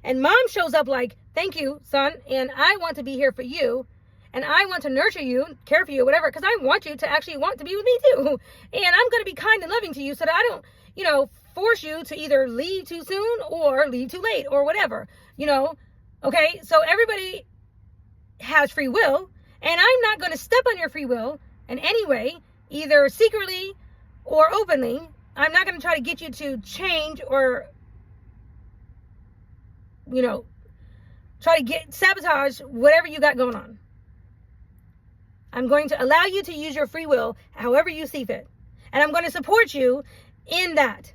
And Mom shows up like, thank you, son. And I want to be here for you. And I want to nurture you, care for you, whatever. Because I want you to actually want to be with me too. And I'm going to be kind and loving to you so that I don't, force you to either leave too soon or leave too late or whatever, Okay, so everybody has free will. And I'm not going to step on your free will in any way, either secretly or openly. I'm not going to try to get you to change or, try to sabotage whatever you got going on. I'm going to allow you to use your free will however you see fit. And I'm going to support you in that.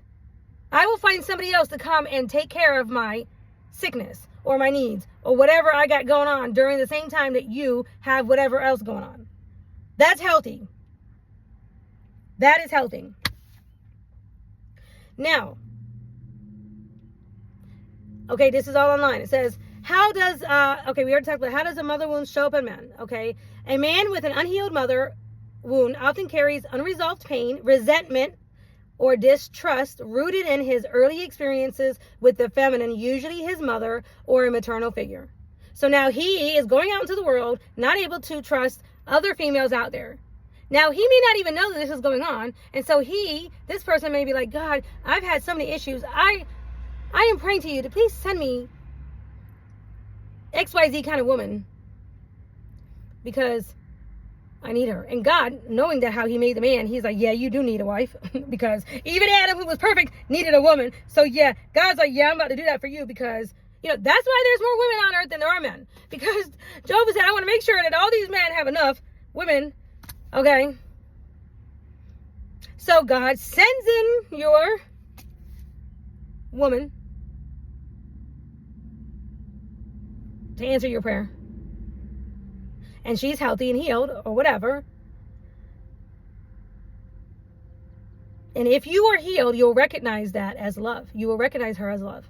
I will find somebody else to come and take care of my sickness or my needs or whatever I got going on during the same time that you have whatever else going on. That's healthy. That is healthy. Now, okay, this is all online. It says, we already talked about how does a mother wound show up in men? Okay, a man with an unhealed mother wound often carries unresolved pain, resentment, or distrust rooted in his early experiences with the feminine, usually his mother or a maternal figure. So now he is going out into the world, not able to trust other females out there. Now, he may not even know that this is going on. And so this person may be like, God, I've had so many issues. I am praying to you to please send me XYZ kind of woman because I need her. And God, knowing that how he made the man, he's like, yeah, you do need a wife because even Adam, who was perfect, needed a woman. So yeah, God's like, yeah, I'm about to do that for you because, that's why there's more women on earth than there are men. Because Job said, I want to make sure that all these men have enough women. Okay. So God sends in your woman to answer your prayer. And she's healthy and healed or whatever. And if you are healed, you'll recognize that as love. You will recognize her as love.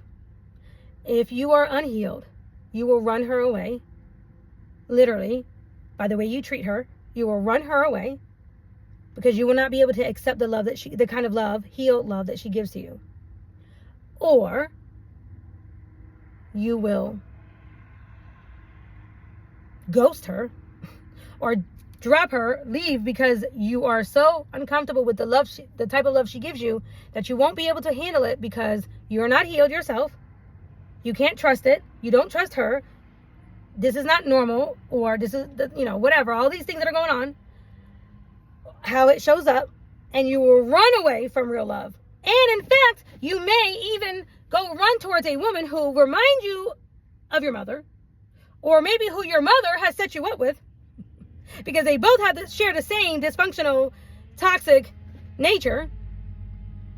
If you are unhealed, you will run her away. Literally, by the way you treat her. You will run her away because you will not be able to accept the love the kind of love, healed love that she gives to you. Or you will ghost her or drop her, leave because you are so uncomfortable with the type of love she gives you that you won't be able to handle it because you're not healed yourself. You can't trust it. You don't trust her. This is not normal, or this is, whatever, all these things that are going on, how it shows up, and you will run away from real love. And in fact, you may even go run towards a woman who reminds you of your mother, or maybe who your mother has set you up with, because they both share the same dysfunctional, toxic nature,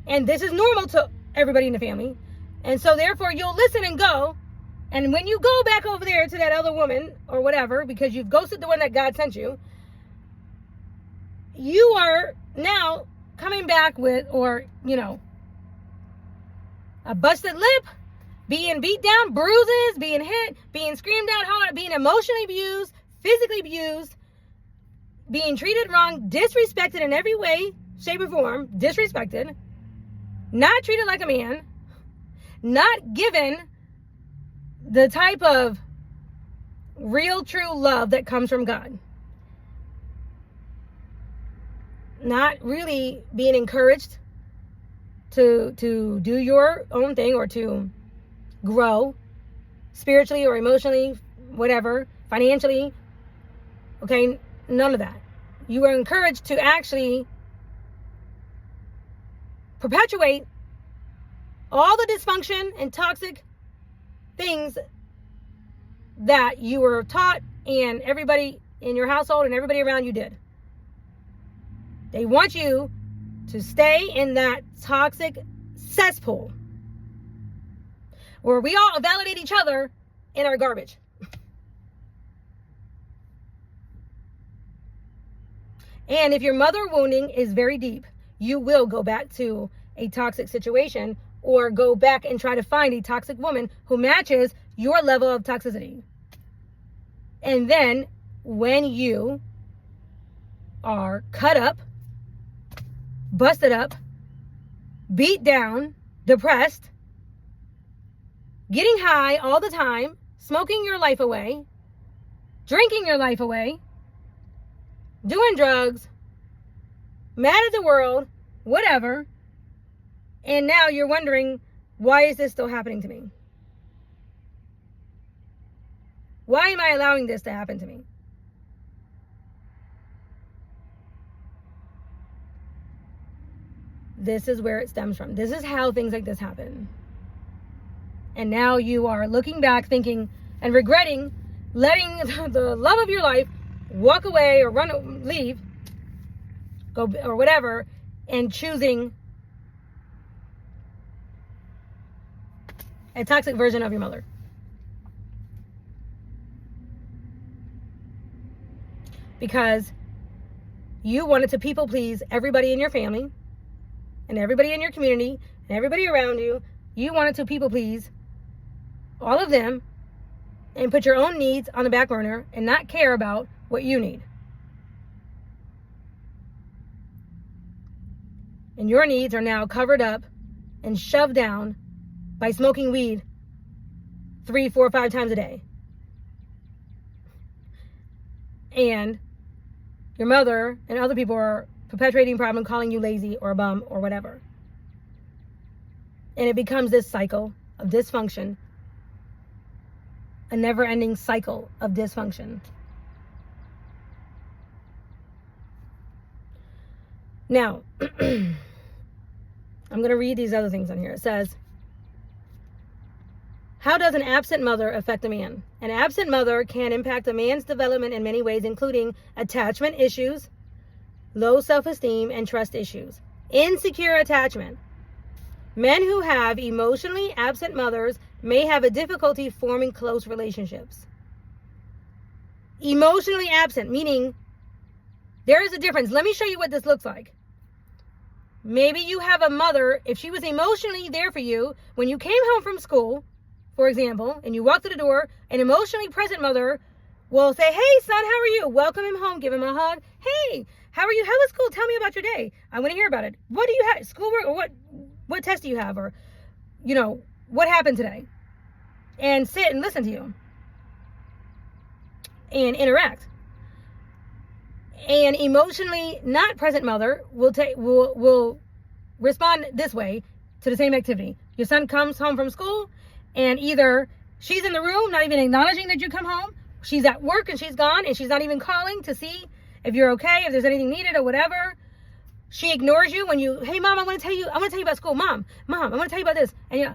and this is normal to everybody in the family. And so therefore, you'll listen and go. And when you go back over there to that other woman or whatever, because you've ghosted the one that God sent you, you are now coming back with, a busted lip, being beat down, bruises, being hit, being screamed at hard, being emotionally abused, physically abused, being treated wrong, disrespected in every way, shape, or form, disrespected, not treated like a man, not given the type of real, true love that comes from God. Not really being encouraged to do your own thing or to grow spiritually or emotionally, whatever, financially. Okay, none of that. You are encouraged to actually perpetuate all the dysfunction and toxic things that you were taught and everybody in your household and everybody around you did. They want you to stay in that toxic cesspool where we all validate each other in our garbage. And if your mother wounding is very deep, you will go back to a toxic situation or go back and try to find a toxic woman who matches your level of toxicity. And then when you are cut up, busted up, beat down, depressed, getting high all the time, smoking your life away, drinking your life away, doing drugs, mad at the world, whatever, and now you're wondering, why is this still happening to me? Why am I allowing this to happen to me? This is where it stems from. This is how things like this happen. And now you are looking back, thinking and regretting letting the love of your life walk away or leave, go or whatever, and choosing a toxic version of your mother. Because you wanted to people please everybody in your family and everybody in your community and everybody around you. You wanted to people please all of them and put your own needs on the back burner and not care about what you need. And your needs are now covered up and shoved down by smoking weed 3, 4, 5 times a day. And your mother and other people are perpetuating problem, calling you lazy or a bum or whatever. And it becomes this cycle of dysfunction, a never-ending cycle of dysfunction. Now, I'm going to read these other things on here. It says, how does an absent mother affect a man? An absent mother can impact a man's development in many ways, including attachment issues, low self-esteem, and trust issues. Insecure attachment. Men who have emotionally absent mothers may have a difficulty forming close relationships. Emotionally absent, meaning there is a difference. Let me show you what this looks like. Maybe you have a mother, if she was emotionally there for you when you came home from school, for example, and you walk through the door, an emotionally present mother will say, hey, son, how are you? Welcome him home. Give him a hug. Hey, how are you? How was school? Tell me about your day. I want to hear about it. What do you have? Schoolwork? Or what test do you have? Or, what happened today? And sit and listen to you. And interact. An emotionally not present mother will respond this way to the same activity. Your son comes home from school, and either she's in the room, not even acknowledging that you come home. She's at work and she's gone, and she's not even calling to see if you're okay, if there's anything needed or whatever. She ignores you when hey, Mom, I want to tell you about school. Mom, I want to tell you about this. And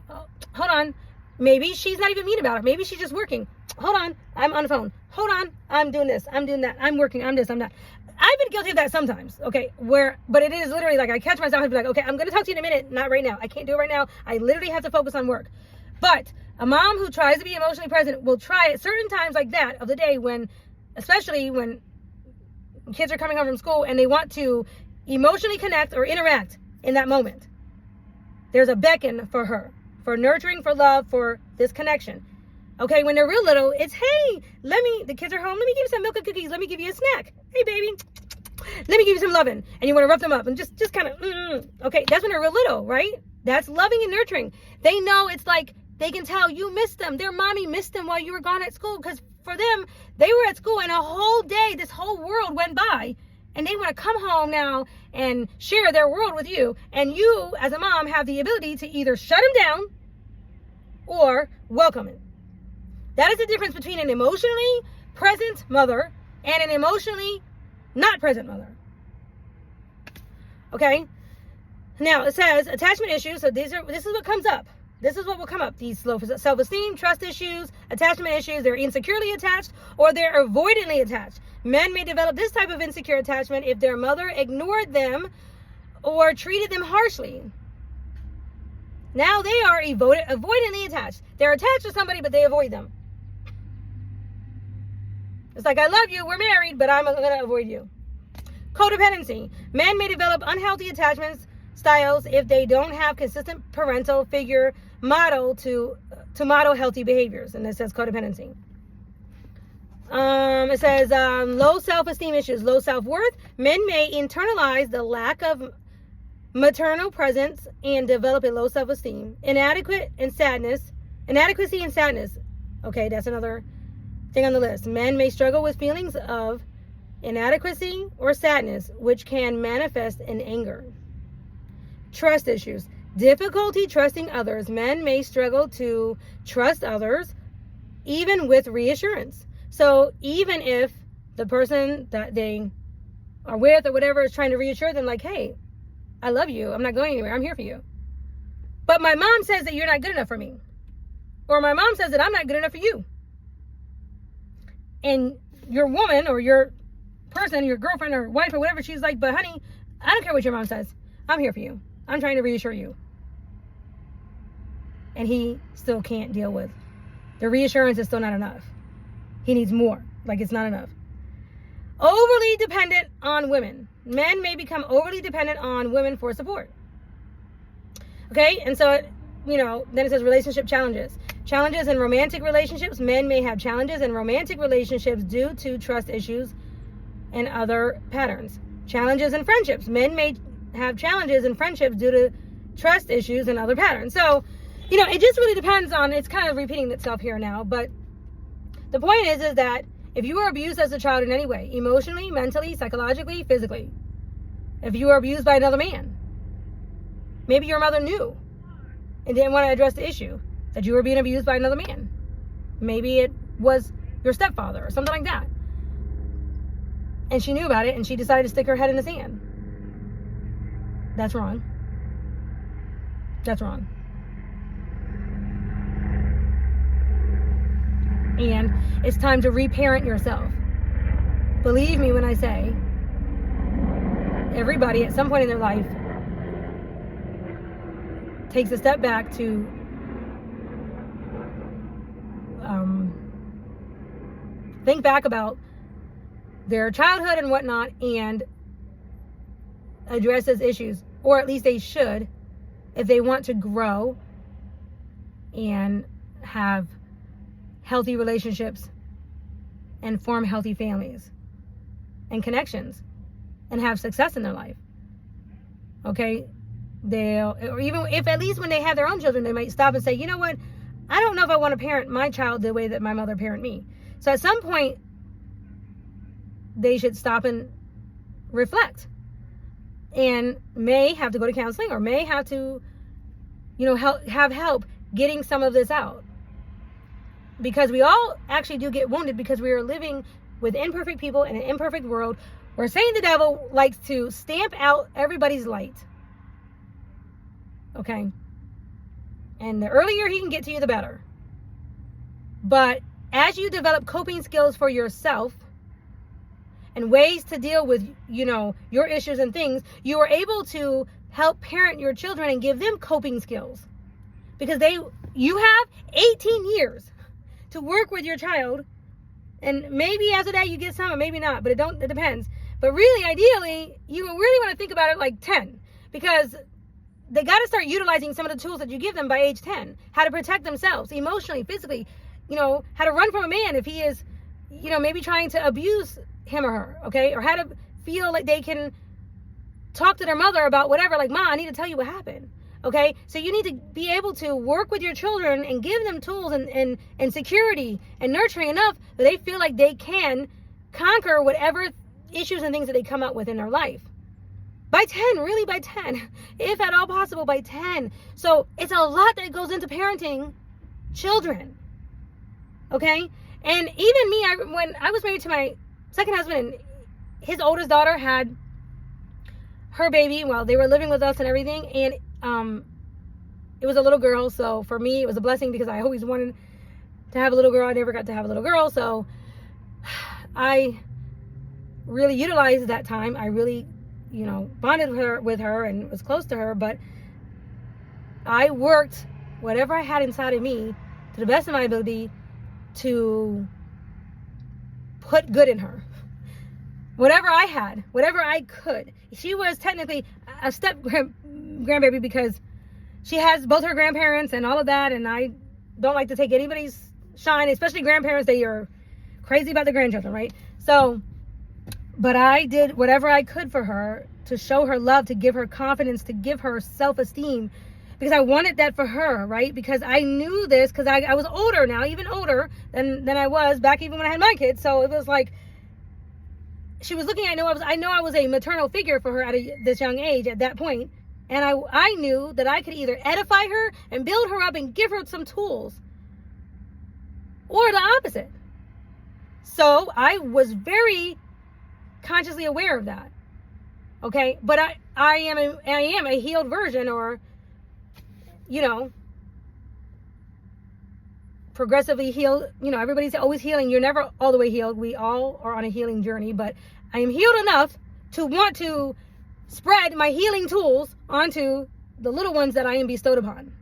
hold on. Maybe she's not even mean about it. Maybe she's just working. Hold on. I'm on the phone. Hold on. I'm doing this. I'm doing that. I'm working. I'm this. I'm that. I've been guilty of that sometimes. Okay. But it is literally like I catch myself and be like, okay, I'm going to talk to you in a minute. Not right now. I can't do it right now. I literally have to focus on work. But a mom who tries to be emotionally present will try at certain times like that of the day especially when kids are coming home from school and they want to emotionally connect or interact in that moment. There's a beckon for her, for nurturing, for love, for this connection. Okay, when they're real little, it's, hey, the kids are home, let me give you some milk and cookies, let me give you a snack. Hey, baby, let me give you some loving. And you want to rough them up and just kind of, okay, that's when they're real little, right? That's loving and nurturing. They know, it's like, they can tell you missed them. Their mommy missed them while you were gone at school, because for them, they were at school and a whole day, this whole world went by, and they want to come home now and share their world with you. And you, as a mom, have the ability to either shut them down or welcome it. That is the difference between an emotionally present mother and an emotionally not present mother. Okay? Now, it says attachment issues. So this is what comes up. This is what will come up. These low self-esteem, trust issues, attachment issues. They're insecurely attached or they're avoidantly attached. Men may develop this type of insecure attachment if their mother ignored them or treated them harshly. Now they are avoidantly attached. They're attached to somebody, but they avoid them. It's like, I love you, we're married, but I'm going to avoid you. Codependency. Men may develop unhealthy attachment styles if they don't have consistent parental figure model to model healthy behaviors. And it says codependency. It says low self-esteem issues, low self-worth. Men may internalize the lack of maternal presence and develop a low self-esteem. Inadequacy and sadness. Okay, that's another thing on the list. Men may struggle with feelings of inadequacy or sadness, which can manifest in anger. Trust issues. Difficulty trusting others. Men may struggle to trust others, even with reassurance. So even if the person that they are with or whatever is trying to reassure them, like, hey, I love you. I'm not going anywhere. I'm here for you. But my mom says that you're not good enough for me. Or my mom says that I'm not good enough for you. And your woman or your person, your girlfriend or wife or whatever, she's like, but honey, I don't care what your mom says. I'm here for you. I'm trying to reassure you. And he still can't deal with. The reassurance is still not enough. He needs more. Like, it's not enough. Overly dependent on women. Men may become overly dependent on women for support. Okay, and so, then it says relationship challenges. Challenges in romantic relationships. Men may have challenges in romantic relationships due to trust issues and other patterns. Challenges in friendships. Men may have challenges in friendships due to trust issues and other patterns. So, it just really depends on, it's kind of repeating itself here now, but the point is that if you were abused as a child in any way, emotionally, mentally, psychologically, physically, if you were abused by another man, maybe your mother knew and didn't want to address the issue that you were being abused by another man. Maybe it was your stepfather or something like that. And she knew about it and she decided to stick her head in the sand. That's wrong. That's wrong. And it's time to reparent yourself. Believe me when I say, everybody at some point in their life takes a step back to think back about their childhood and whatnot and addresses issues, or at least they should, if they want to grow and have healthy relationships and form healthy families and connections and have success in their life. Okay, or even if at least when they have their own children, they might stop and say, you know what, I don't know if I want to parent my child the way that my mother parented me. So at some point they should stop and reflect, and may have to go to counseling, or may have to have help getting some of this out, because we all actually do get wounded because we are living with imperfect people in an imperfect world where Satan the devil likes to stamp out everybody's light. Okay, and the earlier he can get to you, the better. But as you develop coping skills for yourself and ways to deal with, your issues and things, you are able to help parent your children and give them coping skills, because you have 18 years to work with your child, and maybe after that you get some, or maybe not, but it depends. But really, ideally, you really want to think about it like 10, because they got to start utilizing some of the tools that you give them by age 10. How to protect themselves emotionally, physically, how to run from a man if he is, maybe trying to abuse him or her, okay? Or how to feel like they can talk to their mother about whatever, like, Mom, I need to tell you what happened, okay? So you need to be able to work with your children and give them tools and security and nurturing enough that they feel like they can conquer whatever issues and things that they come up with in their life. By 10, really by 10, if at all possible, by 10. So it's a lot that goes into parenting children, okay? And even me, when I was married to my second husband, and his oldest daughter had her baby while they were living with us and everything, and it was a little girl. So for me, it was a blessing because I always wanted to have a little girl. I never got to have a little girl, so I really utilized that time. I really bonded with her and was close to her, but I worked whatever I had inside of me to the best of my ability to put good in her. whatever I had, whatever I could. She was technically a step grandbaby because she has both her grandparents and all of that, and I don't like to take anybody's shine, especially grandparents. They are crazy about the grandchildren, right? So, but I did whatever I could for her to show her love, to give her confidence, to give her self-esteem, because I wanted that for her, right? Because I knew this, because I was older now, even older than I was back even when I had my kids. So it was like, she was looking, I know I was a maternal figure for her at this young age at that point. And I knew that I could either edify her and build her up and give her some tools, or the opposite. So I was very consciously aware of that. Okay, but I am a healed version, or, you know, progressively healed. You know, everybody's always healing. You're never all the way healed. We all are on a healing journey, but I am healed enough to want to spread my healing tools onto the little ones that I am bestowed upon.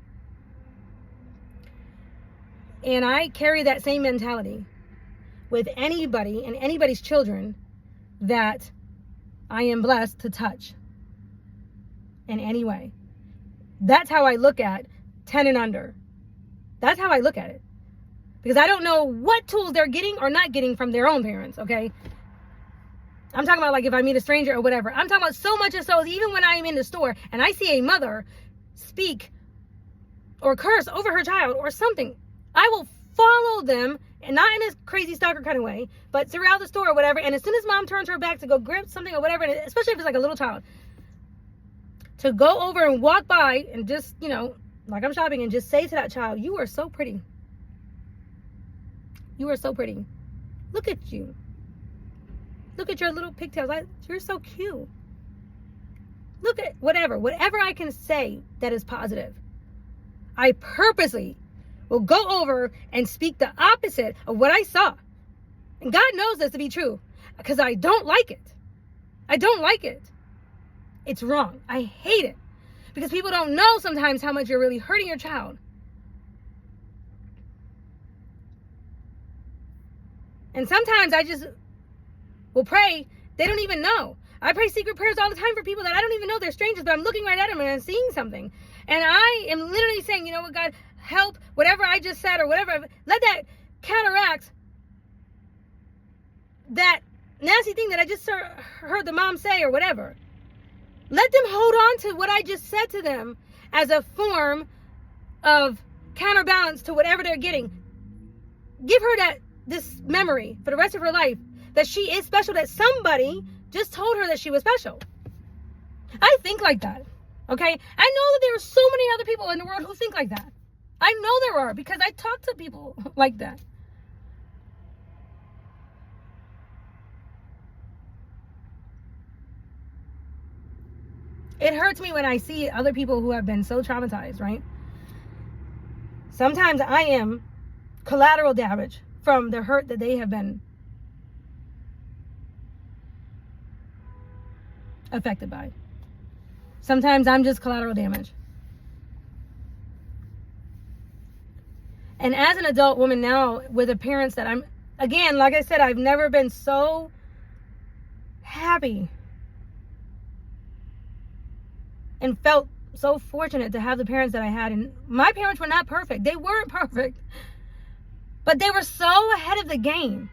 And I carry that same mentality with anybody and anybody's children that I am blessed to touch in any way. That's how I look at 10 and under. That's how I look at it. Because I don't know what tools they're getting or not getting from their own parents, okay? I'm talking about like if I meet a stranger or whatever. I'm talking about so much so even when I am in the store and I see a mother speak or curse over her child or something, I will follow them, and not in a crazy stalker kind of way, but throughout the store or whatever. And as soon as mom turns her back to go grab something or whatever, and especially if it's like a little child, to go over and walk by and just, you know, like I'm shopping, and just say to that child, "You are so pretty. You are so pretty. Look at you. Look at your little pigtails. You're so cute. Look at whatever I can say that is positive." I purposely will go over and speak the opposite of what I saw. And God knows this to be true, because I don't like it. I don't like it. It's wrong. I hate it. Because people don't know sometimes how much you're really hurting your child. And sometimes I just will pray. They don't even know. I pray secret prayers all the time for people that I don't even know, they're strangers, but I'm looking right at them and I'm seeing something. And I am literally saying, you know what, God, help whatever I just said or whatever. Let that counteract that nasty thing that I just heard the mom say or whatever. Let them hold on to what I just said to them as a form of counterbalance to whatever they're getting. Give her this memory for the rest of her life that she is special, that somebody just told her that she was special. I think like that, okay? I know that there are so many other people in the world who think like that. I know there are, because I talk to people like that. It hurts me when I see other people who have been so traumatized, right? Sometimes I am collateral damage from the hurt that they have been affected by. Sometimes I'm just collateral damage. And as an adult woman now, with the parents that I'm, again, like I said, I've never been so happy and felt so fortunate to have the parents that I had. And my parents were not perfect. They weren't perfect. But they were so ahead of the game.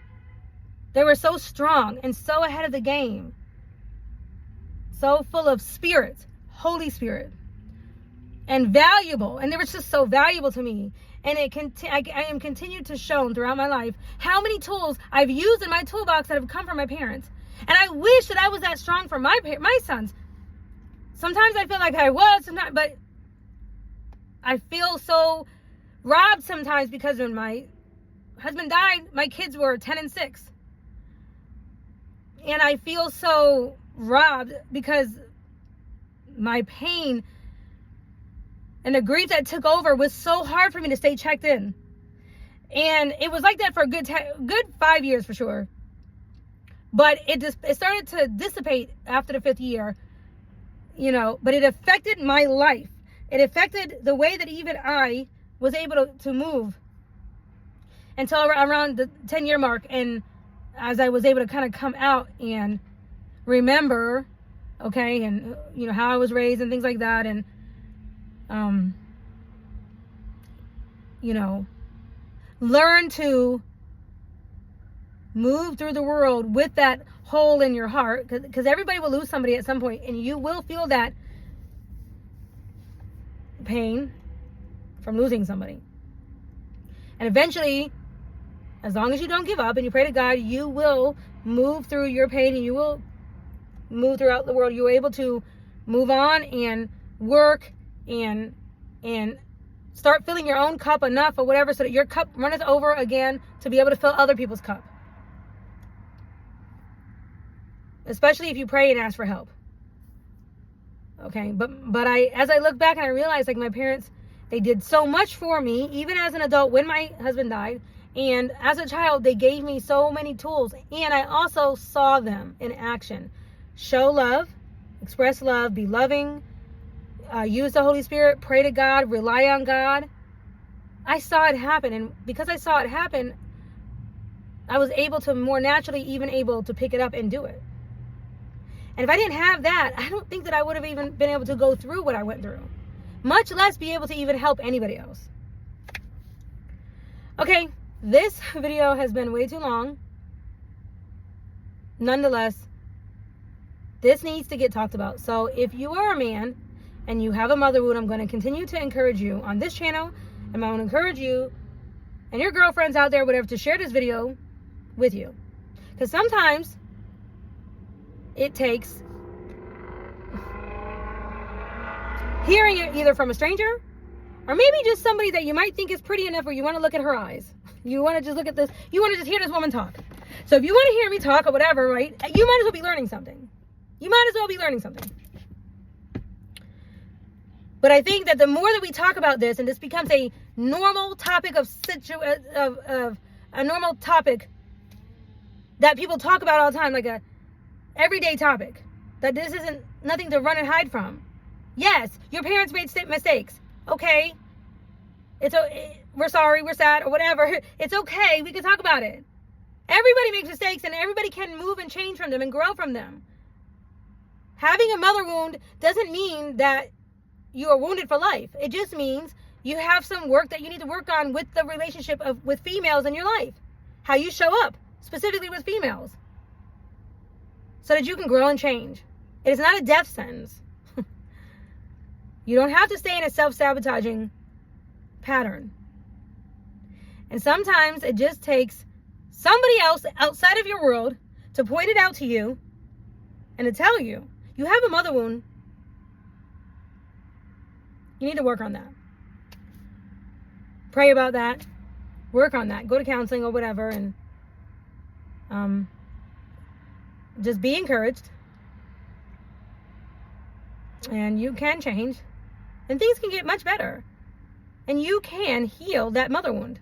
They were so strong and so ahead of the game. So full of spirit, Holy Spirit, and valuable. And they were just so valuable to me. And I am continued to shown throughout my life how many tools I've used in my toolbox that have come from my parents. And I wish that I was that strong for my sons. Sometimes I feel like I was, sometimes, but I feel so robbed sometimes, because when my husband died, my kids were 10 and 6. And I feel so robbed because my pain and the grief that took over was so hard for me to stay checked in. And it was like that for a good 5 years for sure. But it started to dissipate after the 5th year, you know, but it affected my life. It affected the way that even I was able to move until around the 10-year mark. And as I was able to kind of come out and remember, okay, and you know how I was raised and things like that, and you know, learn to move through the world with that hole in your heart, because everybody will lose somebody at some point, and you will feel that pain from losing somebody. And eventually, as long as you don't give up and you pray to God, you will move through your pain and you will move throughout the world. You're able to move on and work and start filling your own cup enough or whatever, so that your cup runneth over again to be able to fill other people's cup. Especially if you pray and ask for help. Okay, but as I look back and I realize, like, my parents, they did so much for me, even as an adult when my husband died, and as a child, they gave me so many tools, and I also saw them in action. Show love, express love, be loving, use the Holy Spirit, pray to God, rely on God. I saw it happen, and because I saw it happen, I was able to more naturally even able to pick it up and do it. And if I didn't have that, I don't think that I would have even been able to go through what I went through, much less be able to even help anybody else. Okay, this video has been way too long. Nonetheless, this needs to get talked about. So if you are a man and you have a mother wound, I'm going to continue to encourage you on this channel, and I'm going to encourage you and your girlfriends out there, whatever, to share this video with you. Because sometimes it takes hearing it either from a stranger or maybe just somebody that you might think is pretty enough where you want to look at her eyes. You want to just look at this. You want to just hear this woman talk. So if you want to hear me talk or whatever, right, you might as well be learning something. You might as well be learning something. But I think that the more that we talk about this and this becomes a normal topic of a normal topic that people talk about all the time, like a everyday topic, that this isn't nothing to run and hide from. Yes, your parents made mistakes. Okay. We're sorry, we're sad, or whatever. It's okay. We can talk about it. Everybody makes mistakes, and everybody can move and change from them and grow from them. Having a mother wound doesn't mean that you are wounded for life. It just means you have some work that you need to work on with the relationship with females in your life. How you show up, specifically with females, so that you can grow and change. It is not a death sentence. You don't have to stay in a self-sabotaging pattern. And sometimes it just takes somebody else outside of your world to point it out to you and to tell you, you have a mother wound. You need to work on that. Pray about that. Work on that. Go to counseling or whatever, and just be encouraged. And you can change. And things can get much better. And you can heal that mother wound.